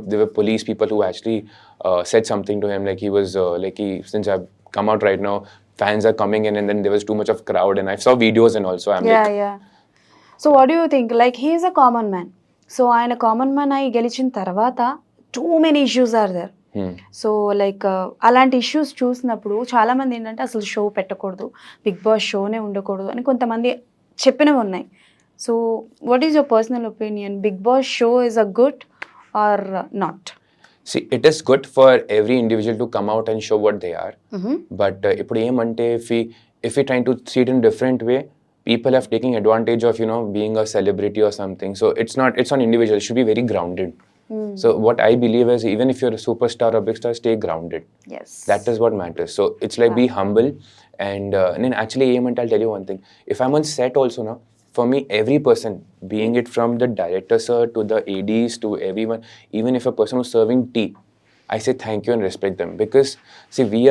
there were police people who actually said something to him like he was since I've come out right now, fans are coming in and then there was too much of crowd and I saw videos and also I'm like, Yeah. So what do you think? Like he is a common man. So ఆయన common man అయి గెలిచిన తర్వాత too many issues are there. So like అలాంటి issues చూసినప్పుడు చాలామంది ఏంటంటే అసలు show పెట్టకూడదు, బిగ్ బాస్ షోనే ఉండకూడదు అని కొంతమంది చెప్పినవి ఉన్నాయి. So what is your personal opinion? Bigg Boss show is a good or not? See, it is good for every individual to come out and show what they are. But ఇప్పుడు ఏమంటే if we trying to see it in different way, people have taken advantage of being a celebrity or something. So it's on individual. It should be very grounded. So what I believe is even if you're a superstar or big star, stay grounded. Yes. That is what matters. So it's like be humble and then actually I'll tell you one thing. If I'm on set also now, for me every person, being it from the director sir to the ADs to everyone, even if a person who's serving tea, I say thank you and respect them because see we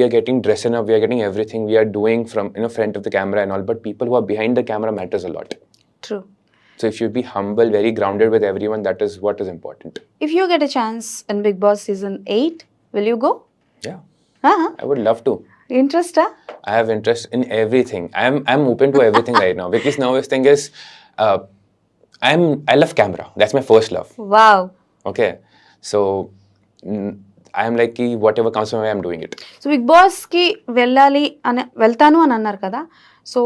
are getting dressed up, we are getting everything we are doing from front of the camera and all, but people who are behind the camera matters a lot. True. So if you be humble, very grounded with everyone, that is what is important. If you get a chance in Big Boss season 8, will you go? Yeah. I would love to. Interest? I have interest in everything. I'm open to everything right now because now this thing is I love camera. That's my first love. Wow. Okay. So I'm like whatever comes my way, I'm doing it. So big బాస్కి వెళ్తాను అని అన్నారు కదా, so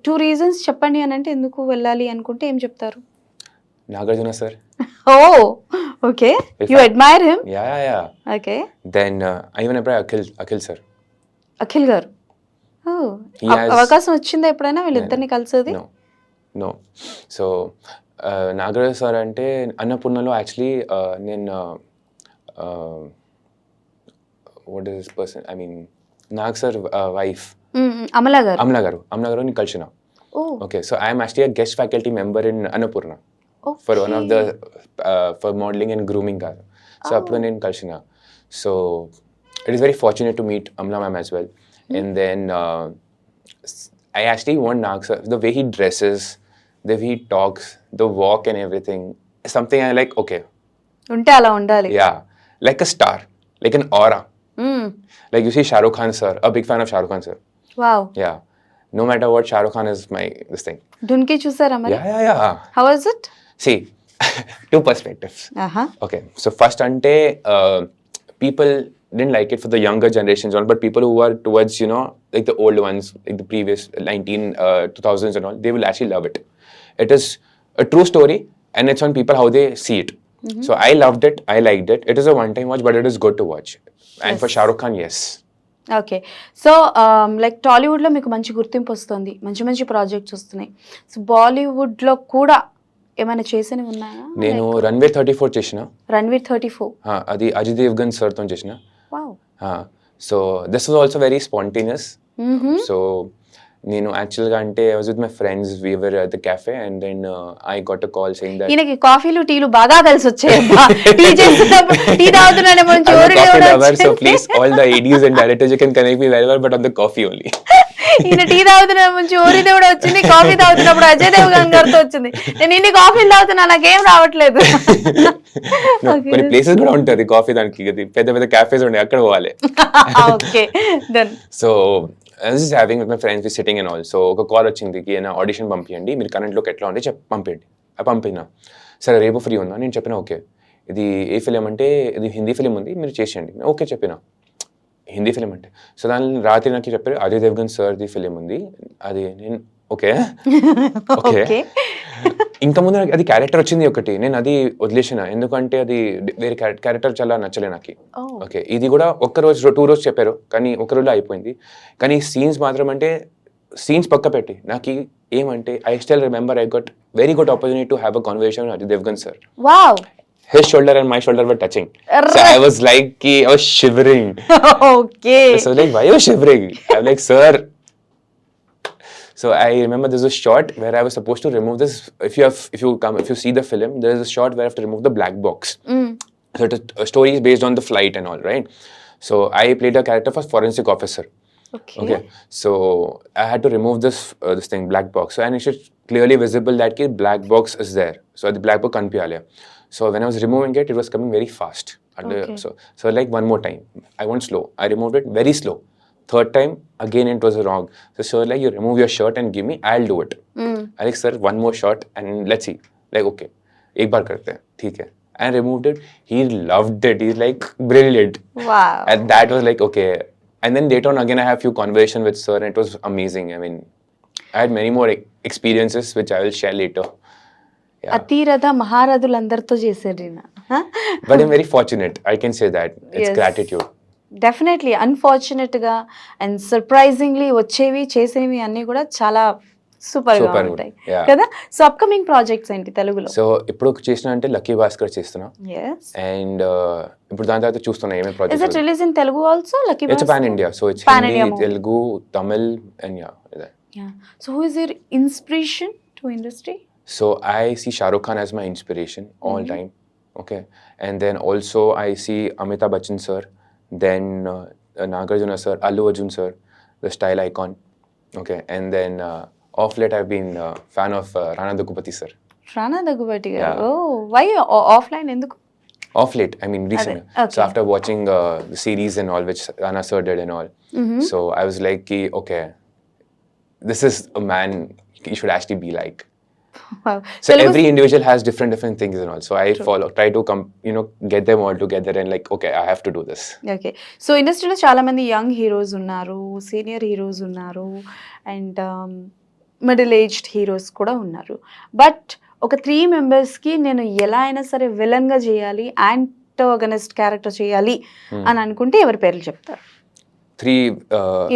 2 reasons చెప్పండి అని అంటే ఎందుకు వెళ్ళాలి అనుకుంటే ఏం చెప్తారు? Nagarjuna sir. Oh, okay. You admire him? Yeah. Okay. Then I even admire Akhil sir. Akhil గారు. అవకాశం వచ్చిందా ఎప్పుడైనా వీళ్ళిద్దరిని కలిసేది? No. So Nagarjuna sir అంటే అన్నపూర్ణలో యాక్చువల్లీ నేను what is this person? I mean, Nag sir wife. Amala garu ni kalchina. Oh. Okay, so I am actually a guest faculty member in Annapurna. Okay. For one of the for modeling and grooming gar. So appudu nenu kalchina. So it is very fortunate to meet Amla ma'am as well. And then I actually want Nag sir, the way he dresses, the way he talks, the walk and everything, something I like. Okay. Unte ala undali. Yeah, like a star, like an aura. Like you see Shah Rukh Khan sir, a big fan of Shah Rukh Khan sir. Wow. Yeah. No matter what, Shah Rukh Khan is this thing. Dunki chusara mari? Yeah. How is it? See, two perspectives. Okay. So first ante people didn't like it for the younger generations on, but people who are towards like the old ones, like the previous 2000s and all, they will actually love it. It is a true story and it's on people how they see it. So I loved it. I liked it. It is a one-time watch, but it is good to watch. And for Shah Rukh Khan, yes. Okay. So like టాలీవుడ్లో మీకు మంచి గుర్తింపు వస్తుంది, మంచి projects వస్తున్నాయి. So బాలీవుడ్లో కూడా ఏమైనా చేసినవి ఉన్నాయా? నేను రణ్వీర్ 34 చేసిన. రణ్వీర్ 34 అది అజయ్ దేవ్గన్ సార్ తో చేసిన. Wow. So this was also very spontaneous. So నేను యాక్చువల్గా అంటే I was with my friends, we were at the cafe and then I got a call saying that ఈయనకి కాఫీలు టీలు బాగా కలిసి వచ్చాయబ్బా. టీ చేస్తున్నప్పుడు టీ తాగుతున్నాడే మంచి ఓరి దేవుడా. So please all the ADs and directors you can connect me very well, but on the coffee only. ఈయన టీ తాగుతున్నాడు మంచి ఓరి దేవుడు వచ్చింది, కాఫీ తాగుతున్నప్పుడు అజయ్ దేవ్గన్ గారితో వచ్చింది. నేను ఇన్ని కాఫీలు తాగుతున్నా, నాకేం రావట్లేదు. కొన్ని ప్లేసెస్ కూడా ఉంటుంది కాఫీ దానికి, పెద్ద క్యాఫేస్ ఉంటాయి, అక్కడ పోవాలి. Okay then so I was just having with my friends, we sitting and all. So ఒక కాల్ వచ్చింది కి నా ఆడిషన్ పంపించండి, మీరు కరెంట్లోకి ఎట్లా ఉంటే పంపించండి. పంపినా, సరే రేపు ఫ్రీ ఉందా? నేను చెప్పిన ఓకే. ఇది ఏ ఫిలిం అంటే ఇది హిందీ ఫిలిం ఉంది మీరు చేసేయండి. ఓకే చెప్పిన హిందీ ఫిలిం అంటే. సో దాన్ని రాత్రి నాకు చెప్పారు అజయ్ దేవ్గన్ సార్ది ఫిలిం ఉంది అది. నేను ఓకే ఓకే ఇంకా ముందు నాకు అది క్యారెక్టర్ వచ్చింది ఒకటి, నేను అది వదిలేసిన ఎందుకంటే అది వేరే క్యారెక్టర్ చాలా నచ్చలే నాకు. ఓకే ఇది కూడా ఒక్క రోజు 2 రోజు చెప్పారు కానీ ఒక రోజులో అయిపోయింది. కానీ సీన్స్ మాత్రం అంటే సీన్స్ పక్క పెట్టి నాకు ఏమంటే I still remember I got very good opportunity to have a conversation with Ajay Devgan sir. Wow. His shoulder and my shoulder were touching. So I was like, I was shivering. Okay. So like, why are you shivering? I'm like, sir. So I remember there's a shot where I was supposed to remove this. If you see the film, there is a shot where I have to remove the black box. So the story is based on the flight and all, right? So I played a character for forensic officer. Okay. So I had to remove this thing, black box. So and it's clearly visible that the black box is there. So the black box can't be there. So when I was removing it, it was coming very fast. So like one more time, I went slow. I removed it very slow. Third time, again it was wrong. So sir, like you remove your shirt and give me, I'll do it. I like sir, one more shot and let's see. Like okay, एक बार करते हैं, ठीक है. And removed it. He loved it. He's like brilliant. Wow. And that was like okay. And then later on again, I have few conversations with sir, and it was amazing. I mean, I had many more experiences which I will share later. అతిరథ మహారథులందరితో చేశాడు ఈయన. But I'm very fortunate. I can say that. It's gratitude. Definitely అన్ఫార్చునేట్గా and surprisingly వచ్చేవి చేసేవి అన్నీ కూడా చాలా సూపర్గా ఉంటాయి కదా. సో అప్కమింగ్ ప్రాజెక్ట్స్ ఏంటి తెలుగులో? సో ఇప్పుడు చేసిన అంటే లక్కీ భాస్కర్ చేస్తున్నా. అండ్ ఇప్పుడు దాని తర్వాత చూస్తున్నా ఏమేమి projects. Is it release in Telugu also? Lucky Bhaskar it's pan India. So it's Hindi, Telugu, Tamil and yeah. So who is your inspiration to industry? So I see Shah Rukh Khan as my inspiration all time. Okay. And then also I see Amitabh Bachchan sir, then Nagarjuna sir, Allu Arjun sir, the style icon. Okay. And then off late I've been a fan of Rana Daggubati sir. Rana Daggubati garu. Yeah. Oh, why offline enduku? Off late, I mean recently. Okay. So after watching the series and all which Rana sir did and all. So I was like, okay, this is a man you should actually be like. Wow. So every individual has different things and all. So I try to get them all together and like, okay, I have to do this. Okay. So ఇండస్ట్రీలో చాలా మంది young heroes ఉన్నారు, senior heroes ఉన్నారు, and middle aged heroes కూడా ఉన్నారు. But ఒక 3 మెంబర్స్కి నేను ఎలా అయినా సరే విలన్గా చేయాలి, యాంటోగనిస్ట్ క్యారెక్టర్ చేయాలి అని అనుకుంటే ఎవరి పేర్లు చెప్తారు? 3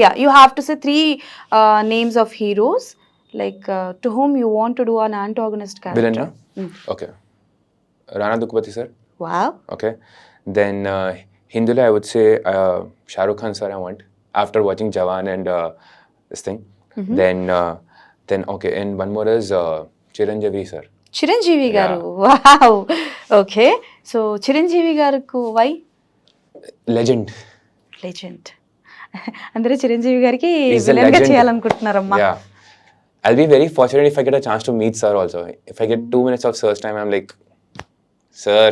yeah, you have to say 3 names of heroes. Like to whom you want to do an antagonist character. Villain, okay. Rana Daggubati sir. Wow. Okay. Then Hindula I would say Shah Rukh Khan sir I want after watching Jawan and this thing. Then okay, and one more is Chiranjeevi sir. Chiranjeevi garu. Wow. Okay. So Chiranjeevi garuku why? Legend. అందరూ చిరంజీవి గారికి villain గా చేయాలనుకుంటున్నారమ్మా. Yeah. I'll be very fortunate if I get a chance to meet sir also. If I get 2 minutes of sir's time, I'm like, sir.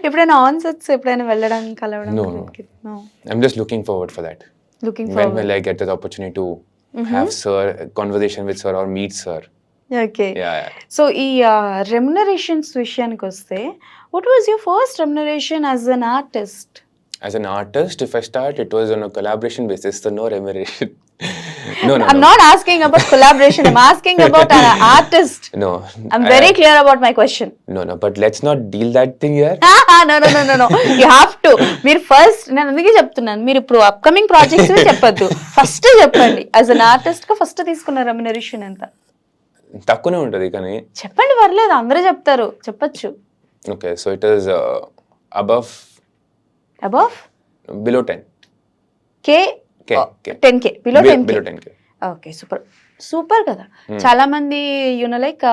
ఎప్పుడైనా on sets ఎప్పుడైనా వెళ్ళడం కలవడం? No. I'm just looking forward for that. When will I get the opportunity to have sir conversation with sir or meet sir? Okay. Yeah. So ఈ remunerations విషయానికి వస్తే, what was your first remuneration as an artist? As an artist, if I start, it was on a collaboration basis, so no remuneration. No. I'm not asking about collaboration. I'm asking about an artist. No. I'm very clear about my question. No. But let's not deal that thing here. No. You have to. మీరు first, నేను అందుకే చెప్తున్నాను, మీరు ఇప్పుడు upcoming projects చెప్పొద్దు, first చెప్పండి. As an artist గా first తీసుకున్న రెమ్యునరేషన్ ఎంత? తక్కువనే ఉంటుంది కానీ చెప్పండి, పర్లేదు, అందరూ చెప్తారు, చెప్పొచ్చు. Okay, so it is above below 10k. 10k below 10k. Below 10k. Okay, super కదా. చాలా మంది like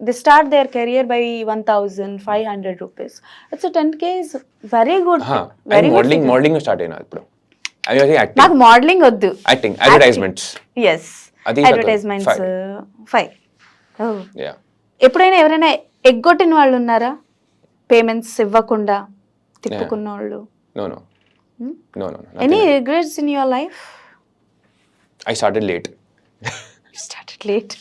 they start their career by 1,500 rupees. It's a 10k is very good. Very modeling start అయినా ఇప్పుడు. నాకు మోడలింగ్ వద్దు, acting, advertisements. yes, advertisements 5. oh, yeah. ఎప్పుడైనా ఎవరైనా ఎగ్గొట్టిన వాళ్ళు ఉన్నారా, పేమెంట్స్ ఇవ్వకుండా తిప్పుకున్న వాళ్ళు? No. Any regrets in your life? I started late. You started late.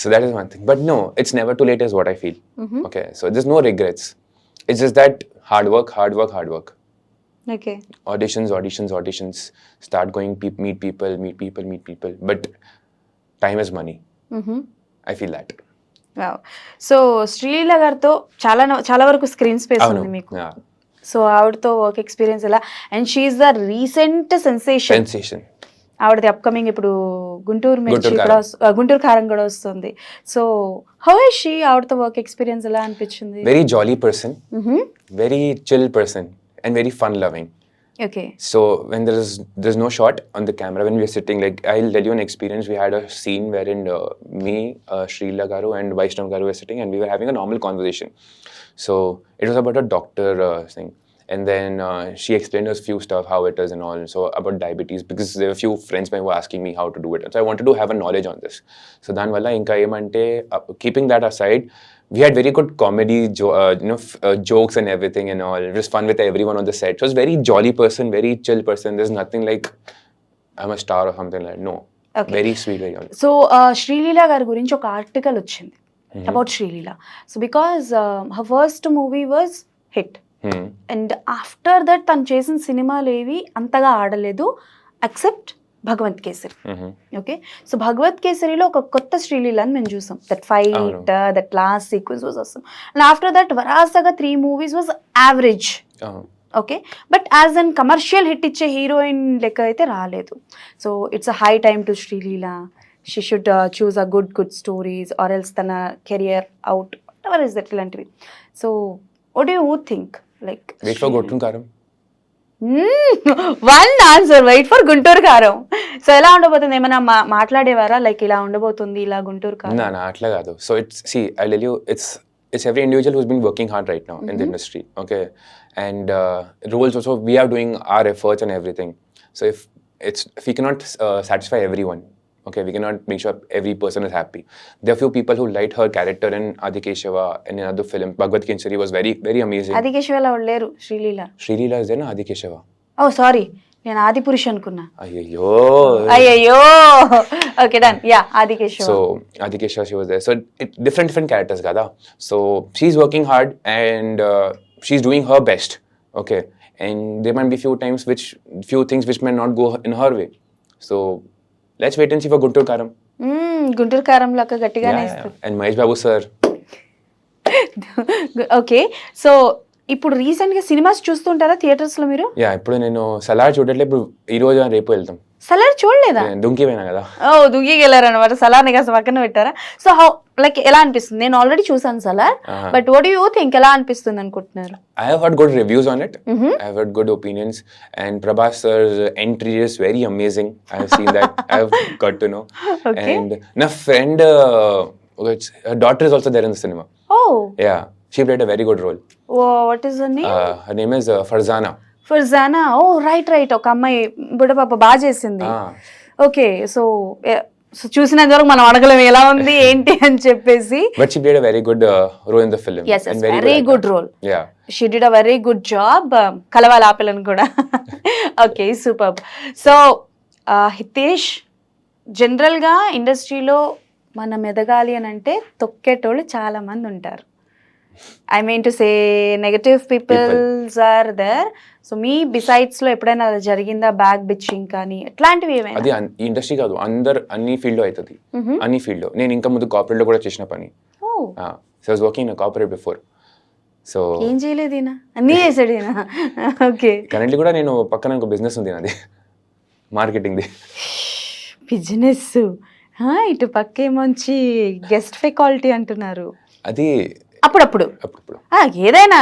So that is one thing. But no, it's never too late is what I feel. Okay, so there's no regrets. It's just that hard work. Okay. Auditions. Start going, meet people. But time is money. I feel that. So Sreeleela గారితో చాలా వరకు screen space ఉంది మీకు. Yeah. So ఆవిడతో work experience ఎలా? And she's the recent sensation. ఆవిడది upcoming ఇప్పుడు గుంటూరు మిర్చి కూడా గుంటూరు కారం కూడా వస్తుంది. So how is she? ఆవిడతో వర్క్ ఎక్స్పీరియన్స్ ఎలా అనిపించింది? Very jolly person, very chill person, and very fun loving. Okay. So when there's no shot on the camera, when we're sitting, like I'll tell you an experience. We had a scene wherein me, Shrila Garu and Vaishnav Garu were sitting, and we were having a normal conversation. So it was about a doctor thing. And then she explained us few stuff, how it is and all. So about diabetes, because there were few friends who were asking me how to do it. So I wanted to have a knowledge on this. So dan valla inka emante, keeping that aside, we had very good comedy, jokes and everything and all. It was fun with everyone on the set. So it was very jolly person, very chill person. There's nothing like I'm a star or something like that. No. Okay. Very sweet, very jolly. So Sreeleela గారి గురించి ఒక article వచ్చింది about Sreeleela. So because her first movie was hit, and after that తను చేసిన సినిమాలు ఏవి అంతగా ఆడలేదు except Bhagavanth Kesari. Okay, so Bhagavanth కేసరిలో ఒక కొత్త శ్రీలీల అని మేము చూసాం. That fight, that last sequence was అవసరం. అండ్ ఆఫ్టర్ దట్ వరాసగా 3 movies was average. Okay, but as an commercial hit ఇచ్చే హీరోయిన్ లెక్క అయితే రాలేదు. So it's a high time to Sreeleela. She should choose a good stories or else తన career out, ever is that ఇలాంటివి. So what do you think? Like Wait for Gunturu Karam. One answer, wait for Guntur Kaaram. సో ఎలా ఉండబోతుంది? ఏమైనా మాట్లాడేవారా like ఇలా ఉండబోతుంది, ఇలా గుంటూరు కారం? No, atla kaadu. So I'll tell you, it's every individual who's been working hard right now in the industry, okay? And roles also, we are doing our efforts and everything. So if we cannot satisfy everyone, okay, we cannot make sure every person is happy. There are few people who liked her character in Adikeshava and in another film. Bhagwat Kenceri was very, very amazing. ఆదికేశవలో లేరు Sreeleela. Shrila is there na Adikeshava. Oh sorry, నేను Adipurush అనుకున్నా. అయ్యయ్యో. Okay, done. Yeah, Adikeshava. So Adikeshava, she was there. So different characters kada. So she's working hard and she's doing her best, okay? And there might be few things which may not go in her way. So let's wait and see for Gunturu Karam. Guntur కారం లాగా గట్టిగానే ఇస్తారు. And Mahesh Babu sir. Okay, so ఇప్పుడు recent గా cinemas చూస్తుంటారా theatres లో మీరు? Yeah, ఇప్పుడు నేను సలార్ చూడట్లే. ఇప్పుడు ఈ రోజు రేపు వెళ్తాం. సలార్ చూడలేదా? దుంకి పోయినా కదా. ఓ, దుంకికి వెళ్ళారనమాట. సలార్ని కాస్త పక్కన పెట్టారా? సో హౌ లైక్ ఎలా అనిపిస్తుంది? నేను ఆల్రెడీ చూసాను Salaar, but what you think? ఎలా అనిపిస్తుంది అనుకుంటున్నారు? I have heard good reviews on it. I have heard good opinions, and Prabhas sir's entry is very amazing. I have seen that. I have got to know. Okay. And my friend, her daughter is also there in the cinema. Oh. Yeah, she played a very good role. What is her name? Her name is Farzana. Farzana. Oh right, ఒక అమ్మాయి బుడపాప బాగా చేసింది. Okay, so చూసినంత వరకు మనం అడగలేము ఎలా ఉంది ఏంటి అని చెప్పేసి. But she played a very good role in the film. Yes, very good role. Yeah. She did a very good job. కలవాలి ఆపిల్లని కూడా. Okay, super. సో హితేష్, జనరల్గా ఇండస్ట్రీలో మనం ఎదగాలి అని అంటే తొక్కేటోళ్ళు చాలా మంది ఉంటారు. I mean to say negative peoples are there. So మీ బిసైడ్స్ లో ఎప్పుడైనా అది జరిగిందా? బ్యాక్ బిచ్చింగ్ కానీ అట్లాంటివి ఏమైనా? అది ఈ ఇండస్ట్రీ కాదు, అన్ని ఫీల్డ్ లో అవుతుంది. అన్ని ఫీల్డ్ లో. నేను ఇంకా ముందు కార్పొరేట్ లో కూడా చేసిన పని. So I was working in corporate before. So ఏం చేయలేదు ఈయన, అన్నీ చేసాడు ఈయన. ఓకే, కరెంట్లీ కూడా నేను పక్కన ఇంకో బిజినెస్ ఉంది నాది, మార్కెటింగ్ ది. బిజినెస్ ఇటు పక్కేమొంచి గెస్ట్ ఫ్యాకల్టీ అంటున్నారు. అది అప్పుడప్పుడు ఏదైనా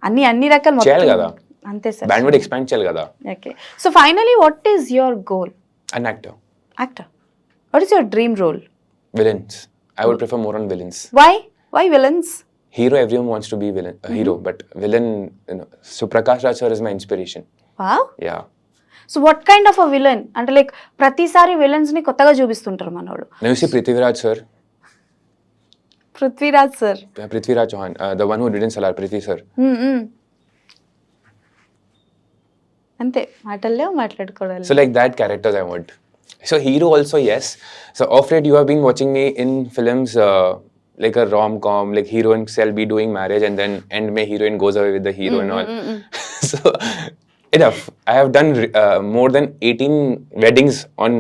అన్ని రకాల చేయాలి కదా, అంతే సార్. బ్యాండ్ ఎక్స్పాండ్ చేయాలి కదా. Okay, so finally what is your goal? An actor. What is your dream role? Villains. I would prefer more on villains. Why villains? Hero, everyone wants to be villain, a hero, but villain, so Prakash Raj sir is my inspiration. Wow. Yeah. So what kind of a villain? అంటే like ప్రతిసారి villains ని కొత్తగా చూపిస్తుంటారు మనోడు. Now you see Prithviraj sir. Prithviraj sir. Prithviraj Chauhan, the one who did in Salar, Prithvi sir. అంతే, మాటల్లో మాట్లాడుకోవాలి. So like that characters I want. So hero also, yes. So off late you have been watching me in films like a rom-com, like heroine shall be doing marriage and then end may heroine goes away with the hero and all. So enough. I have done more than 18 weddings on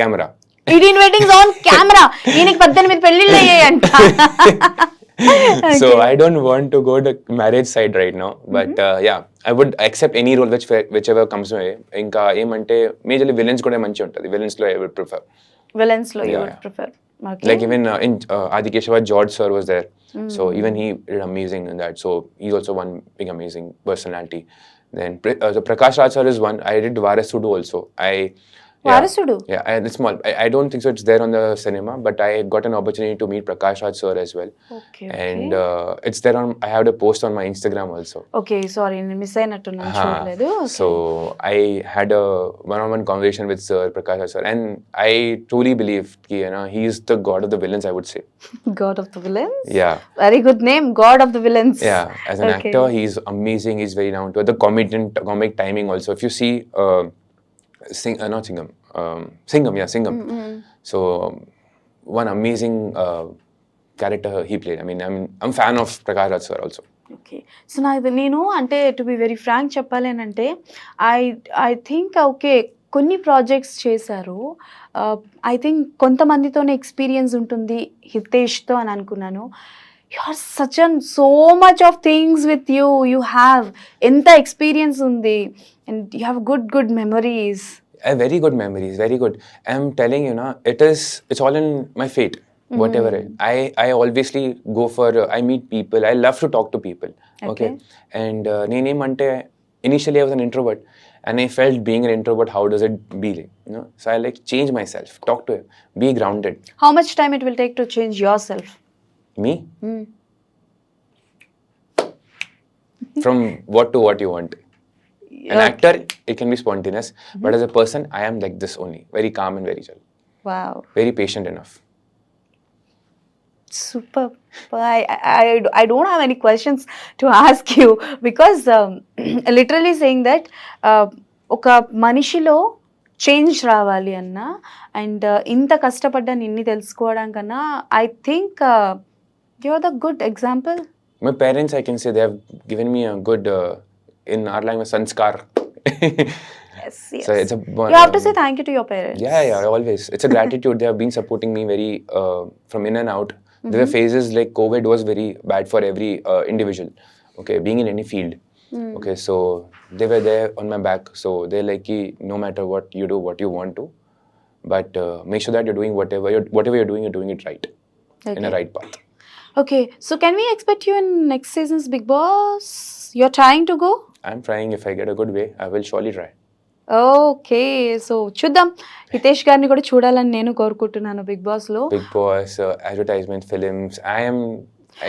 camera. 18 weddings on camera. ఈయనకి 18 పెళ్లిళ్ళు అయ్యాయంట. So I don't want to go the marriage side right now, but yeah, I would accept any role whichever comes my way. ఇంకా ఏమంటే majorly villains కూడా మంచి ఉంటుంది. Villains లో I would prefer. Villains లో you Yeah, would yeah. prefer. Okay. Like even in Adi Keshava, George sir was there, so even he did amazing in that. So he's also one big amazing personality. Then so Prakash Raj sir is one. I did Varasudu also. Varasudu? Yeah, it's small. I don't think so it's there on the cinema, but I got an opportunity to meet Prakash Raj sir as well. Okay. And it's there on, I have the post on my Instagram also. Okay sorry నేను miss అయినట్టున్నాను చూడలేదు. So I had a one-on-one conversation with Sir Prakash Raj sir, and I truly believe he is the god of the villains, I would say. God of the villains. Yeah. Very good name, God of the villains. Yeah, as an Okay. actor, he's amazing. He's very down to earth. The comic timing also. If you see, Singham. So one amazing character he played. I mean, I'm fan of Prakash Raj sir also. Okay so నేను అంటే to be very frank చెప్పాలి అని అంటే I think okay కొన్ని projects చేశారు. I think కొంతమందితోనే experience ఉంటుంది హితేష్తో అని అనుకున్నాను. You are such and so much of things with you have ఎంత ఎక్స్పీరియన్స్ ఉంది and you have good memories. Very good memories, very good. I'm telling you now, it's all in my fate. Whatever I obviously go for, I meet people. I love to talk to people. Okay. And nenamante initially I was an introvert, and I felt being an introvert, how does it be like? So I like change myself, talk to him, be grounded. How much time it will take to change yourself? Me? From what to what you want. An actor, it can be spontaneous, but as a person, I am like this only, very calm and very chill, Wow. very patient enough. Super. I don't have any questions to ask you because literally saying that ఒక మనిషిలో change రావాలి అన్న and ఇంత కష్టపడ్డాను ఇన్ని తెలుసుకోవడం కన్నా I think you are the good example. My parents, I can say, they have given me a good, in our language, sanskar. Yes. So it's a You have to say thank you to your parents. Yeah, always. It's a gratitude. They have been supporting me very from in and out. There were phases like COVID was very bad for every individual. Okay, being in any field. Okay, so they were there on my back. So they're like, no matter what you do, what you want to, but make sure that you're doing whatever you're doing it right, in a right path. Okay, so can we expect you in next season's Bigg Boss? You're trying to go? I'm trying. If I get a good way, I will surely try. Okay so చూద్దాం. హితేష్ గారిని కూడా చూడాలని నేను కోరుకుంటున్నాను Bigg Boss లో. Big Boss, advertisement, films. I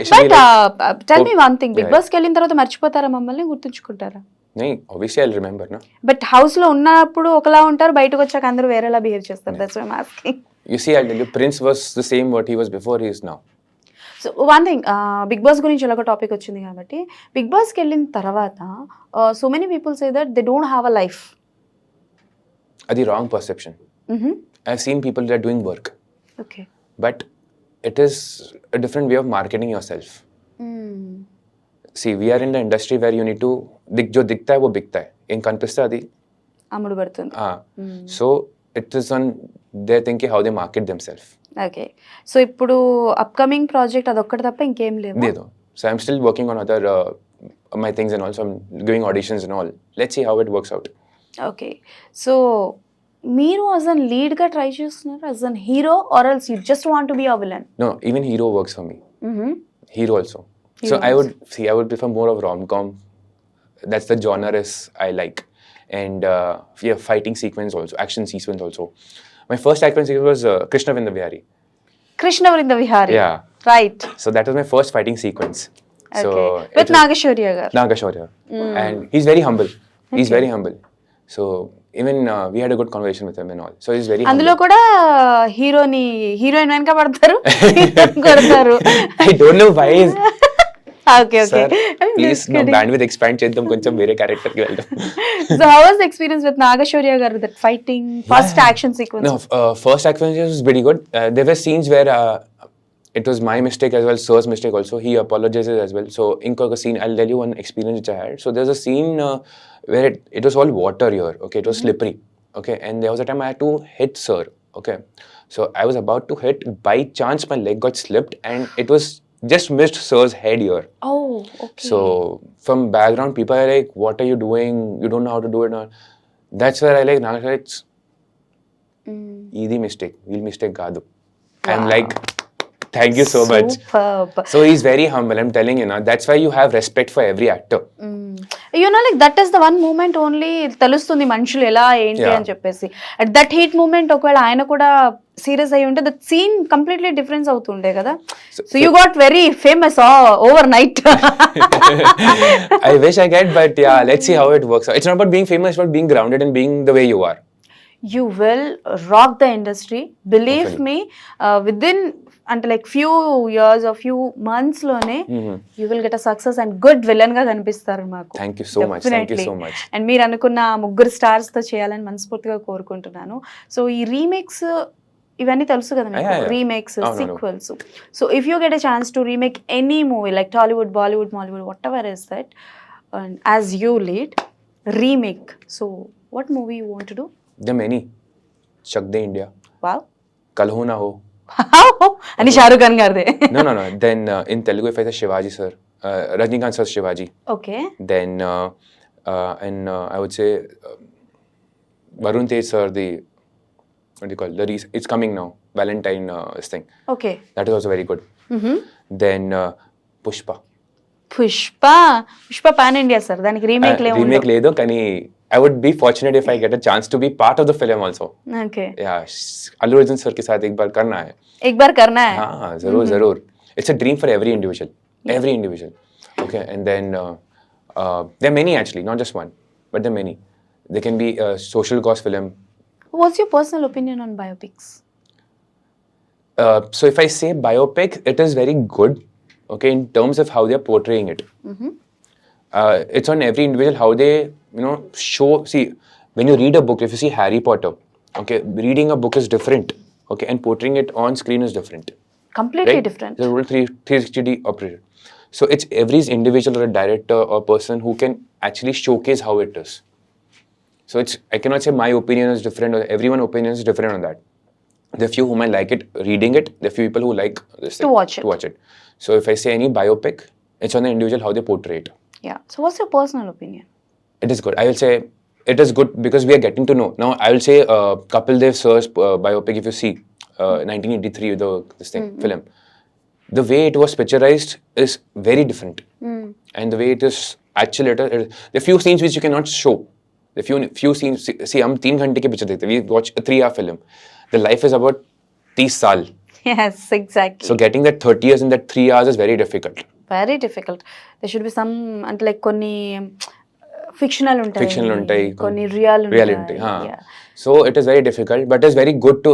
should but be like, tell me one thing, Bigg బాస్కి వెళ్ళిన తర్వాత మర్చిపోతారా మమ్మల్ని, గుర్తుంచుకుంటారా? no, obviously I'll remember, no? But house లో ఉన్నప్పుడు ఒకలా ఉంటారు, బయటకు వచ్చాక అందరూ వేరేలా బిహేవ్ చేస్తారు. That's why I'm asking. You see, I'll tell you, Prince was the same what he was before, he is now. So one thing, Bigg Boss గురించి ఎలాగో టాపిక్ వచ్చింది కాబట్టి, బిగ్ బాస్కి వెళ్ళిన తర్వాత so many people say that they don't have a life. The wrong perception. I've seen people that are doing work, okay. but it is a different way of marketing yourself. See, we are in the industry where you need to, jo dikhta hai wo bikhta hai. In kanpista adi. అమ్ముడు పడుతుంది. So it is on their thinking how they market themselves. Okay, so ఇప్పుడు upcoming project అదొక్కటి తప్ప ఇంకేం లేదు. So I'm still working on other my things and also I'm doing auditions and all. Let's see how it works out. Okay, so మీరు as an lead గా try చేస్తున్నారు, as an hero, or else you just want to be a villain? No, even hero works for me. Hero also. So I would prefer more of rom-com. That's the genre I like. And fighting sequence also, action sequence also. My first action sequence was Krishna Vindavihari. Krishna Vindavihari. Yeah. Right. So that was my first fighting sequence. So Okay. With Nageshwarya garu. Nageshwarya. And he's very humble. He's very humble. So even we had a good conversation with him and all. So he's very అందులో humble. కూడా heroine వెనక పడతారు, కొడతారు. I don't know why. Okay okay please నా bandwidth expand చేద్దాం కొంచెం వేరే character కి వెళ్దాం. So how was the experience with Naga Shaurya గారు, that fighting first action sequence? No, first action sequence was very good. There were scenes where it was my mistake as well, Sir's mistake also. He apologizes as well. So, inkoka scene, I'll tell you one experience which I had. So, there's a scene where it was all water here. Okay, it was slippery. Okay, and there was a time I had to hit Sir. Okay, so I was about to hit. By chance, my leg got slipped, and it was just missed Sir's head here. Oh, okay. So, from background, people are like, "What are you doing? You don't know how to do it." Or, that's where I like, Naga, it's easy mistake. Real mistake kaadu. I'm like, thank you so much. Superb. So he's very humble. I'm telling you now. That's why you have respect for every actor. You know like that is the one moment only తెలుస్తుంది మనుషులు ఎలా ఏంటి Yeah. అని చెప్పేసి. At that heat moment ఒకవేళ ఆయన కూడా serious అయి ఉంటే దట్ సీన్ కంప్లీట్లీ డిఫరెన్స్ అవుతుండే కదా. So you got very famous over night. I wish I get, but yeah, let's see how it works out. It's not about being famous, it's about being grounded and being the way you are. You will rock the industry. Believe Hopefully. me, within అంటే like few years or few months లోనే you will get a success and good villain గా కనిపిస్తారు మాకు. Thank you so much. Thank you so much. And మీరు అనుకున్న ముగ్గురు stars తో చేయాలని మనస్ఫూర్తిగా కోరుకుంటున్నాను. సో ఈ రీమేక్స్ ఇవన్నీ తెలుసు కదా మీకు, Yeah, yeah. Remakes, No. Sequels. So if you get a chance to remake any movie like Tollywood, Bollywood, Mollywood, what ever is that, and as you lead remake, so what movie you want to do? There are many. Chak De India. Wow. Kal Ho Na Ho. అని షారుఖ్ ఖాన్ గారిదే. No. Then in Telugu, if I say Shivaji sir, Rajnikant sir's Shivaji. Okay. Then and I would say Varun Tej sir, the what do you call it? It's coming now. Valentine this thing. Okay. That is also very good. Then Pushpa. Pushpa pan India sir, దానికి remake లేవు. Remake ledo, kani I would be fortunate if I get a chance to be part of the film also. Okay. Yeah, Allu Arjun sir ke sath ek baar karna hai. एक बार करना है. हाँ, जरूर. It's a dream for every individual. Every individual. Okay, and then there are many actually, not just one, but there are many. There can be a social cause film. What's your personal opinion on biopics? So if I say biopic, it is very good. Okay, in terms of how they are portraying it. It's on every individual how they show. See, when you read a book, if you see Harry Potter, okay, reading a book is different. Okay, and portraying it on screen is different. Completely Right? different. It's a total 360 operated. So it's every individual or a director or person who can actually showcase how it is. So I cannot say my opinion is different or everyone's opinion is different on that. There are few who might like it reading it. There are few people who like this thing, watch it. So if I say any biopic, it's on the individual how they portray it. Yeah. So what's your personal opinion? It is good. I will say it is good because we are getting to know. Now I will say Kapil Dev sir's biopic, if you see 1983 this thing film, the way it was picturized is very different, and the way it is actually there are few scenes which you cannot show. The few scenes. See, हम 3 घंटे की picture देखते. We watch a 3-hour film. The life is about 30 साल. Yes, exactly. So getting that 30 years in that 3 hours is very difficult. Very difficult. There should be some అంటే like కొన్ని fictional ఉంటాయి, కొన్ని real reality. So it is very difficult, but it's very good to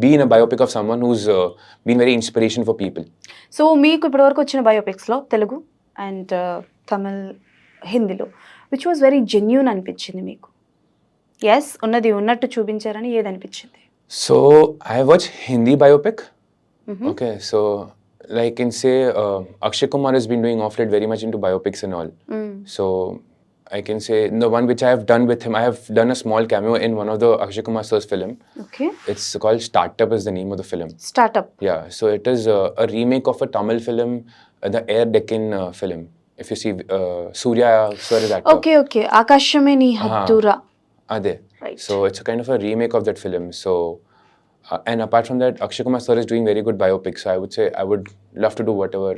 be in a biopic of someone who's been very inspiration for people. So మీకు ఇప్పటివరకు వచ్చిన బయోపిక్స్లో Telugu and Tamil, హిందీలో which was very genuine అనిపించింది మీకు? Yes, ఉన్నది ఉన్నట్టు చూపించారని ఏది అనిపించింది? So I watch Hindi biopic. Okay, so like in say Akshay Kumar has been doing off late very much into biopics and all. So I can say the one which I have done with him, I have done a small cameo in one of the Akshay Kumar sir's film. Okay. It's called Startup is the name of the film. Startup. Yeah, so it is a remake of a Tamil film, the Air Deccan film. If you see Surya sir is actor. Okay. Aakasame Nee Haddura. Ade. Right. So it's a kind of a remake of that film. So and apart from that, Akshay Kumar sir is doing very good biopics. So I would say I would love to do whatever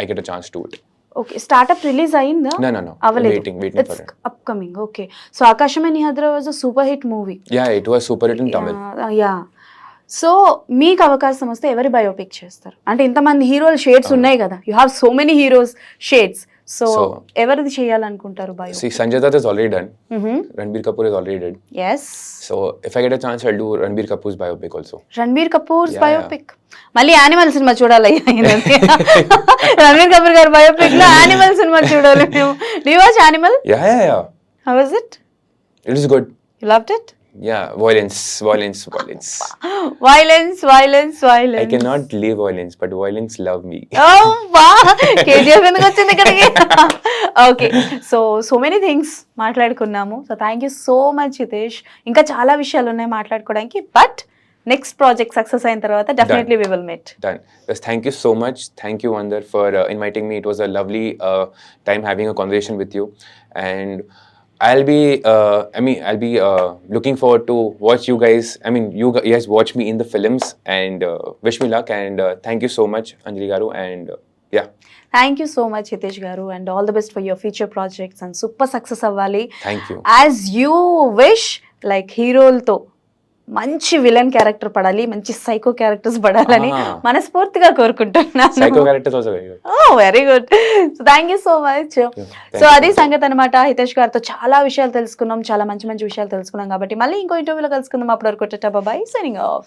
I get a chance to do it. ఓకే. Startup release అయిందా? No. అవ్వలేదు. Waiting for it. Upcoming. Okay. So Aakasame Nee Haddura was a super hit movie. Yeah, it was super hit in Tamil. Yeah. సో మీకు అవకాశం వస్తే ఎవరి biopic చేస్తారు? అంటే ఇంతమంది హీరోల షేడ్స్ ఉన్నాయి కదా, you have so many heroes shades. So So- ఎవరిది చేయాలనుకుంటారు bio? See, Sanjay Dutt is already done. Ranbir Kapoor is already dead. Yes, So if I get a chance, I'll do Ranbir Kapoor's biopic also. Ranbir Kapoor Yeah, biopic. మళ్ళీ animal cinema చూడాలి. రణబీర్ కపూర్ గారి biopic లో animal cinema చూడాలి మేము. Do you watch animal? Yeah. How was it? It is good. You loved it? Yeah, violence. Violence I cannot leave violence, but violence love me. KGF ఎందుకు వచ్చింది ఇక్కడికి? Okay, so many things మాట్లాడుకున్నాము. So thank you so much Hitesh. ఇంకా చాలా విషయాలు ఉన్నాయి మాట్లాడుకోవడానికి, but next project success అయిన తర్వాత definitely we will meet. Done. Yes, thank you so much. Thank you, Vandar, for inviting me. It was a lovely time having a conversation with you, and I'll be looking forward to watch you guys. You guys watch me in the films, and wish me luck, and thank you so much, Anjali garu, and yeah. Thank you so much Hitesh garu, and all the best for your future projects, and super success అవ్వాలి. Thank you. As you wish, like హీరోలతో మంచి villain character పడాలి, మంచి psycho characters పడాలని మనస్ఫూర్తిగా కోరుకుంటున్నాను. Psycho characters also very good. Very good. So thank you so much. So అది సంగతి అనమాట. హితేష్ గారితో చాలా విషయాలు తెలుసుకున్నాం, చాలా మంచి మంచి విషయాలు తెలుసుకున్నాం. కాబట్టి మళ్ళీ ఇంకో ఇంటర్వ్యూలో కలుసుకుందాం. అప్పటి వరకు బాయ్, సైనింగ్ ఆఫ్.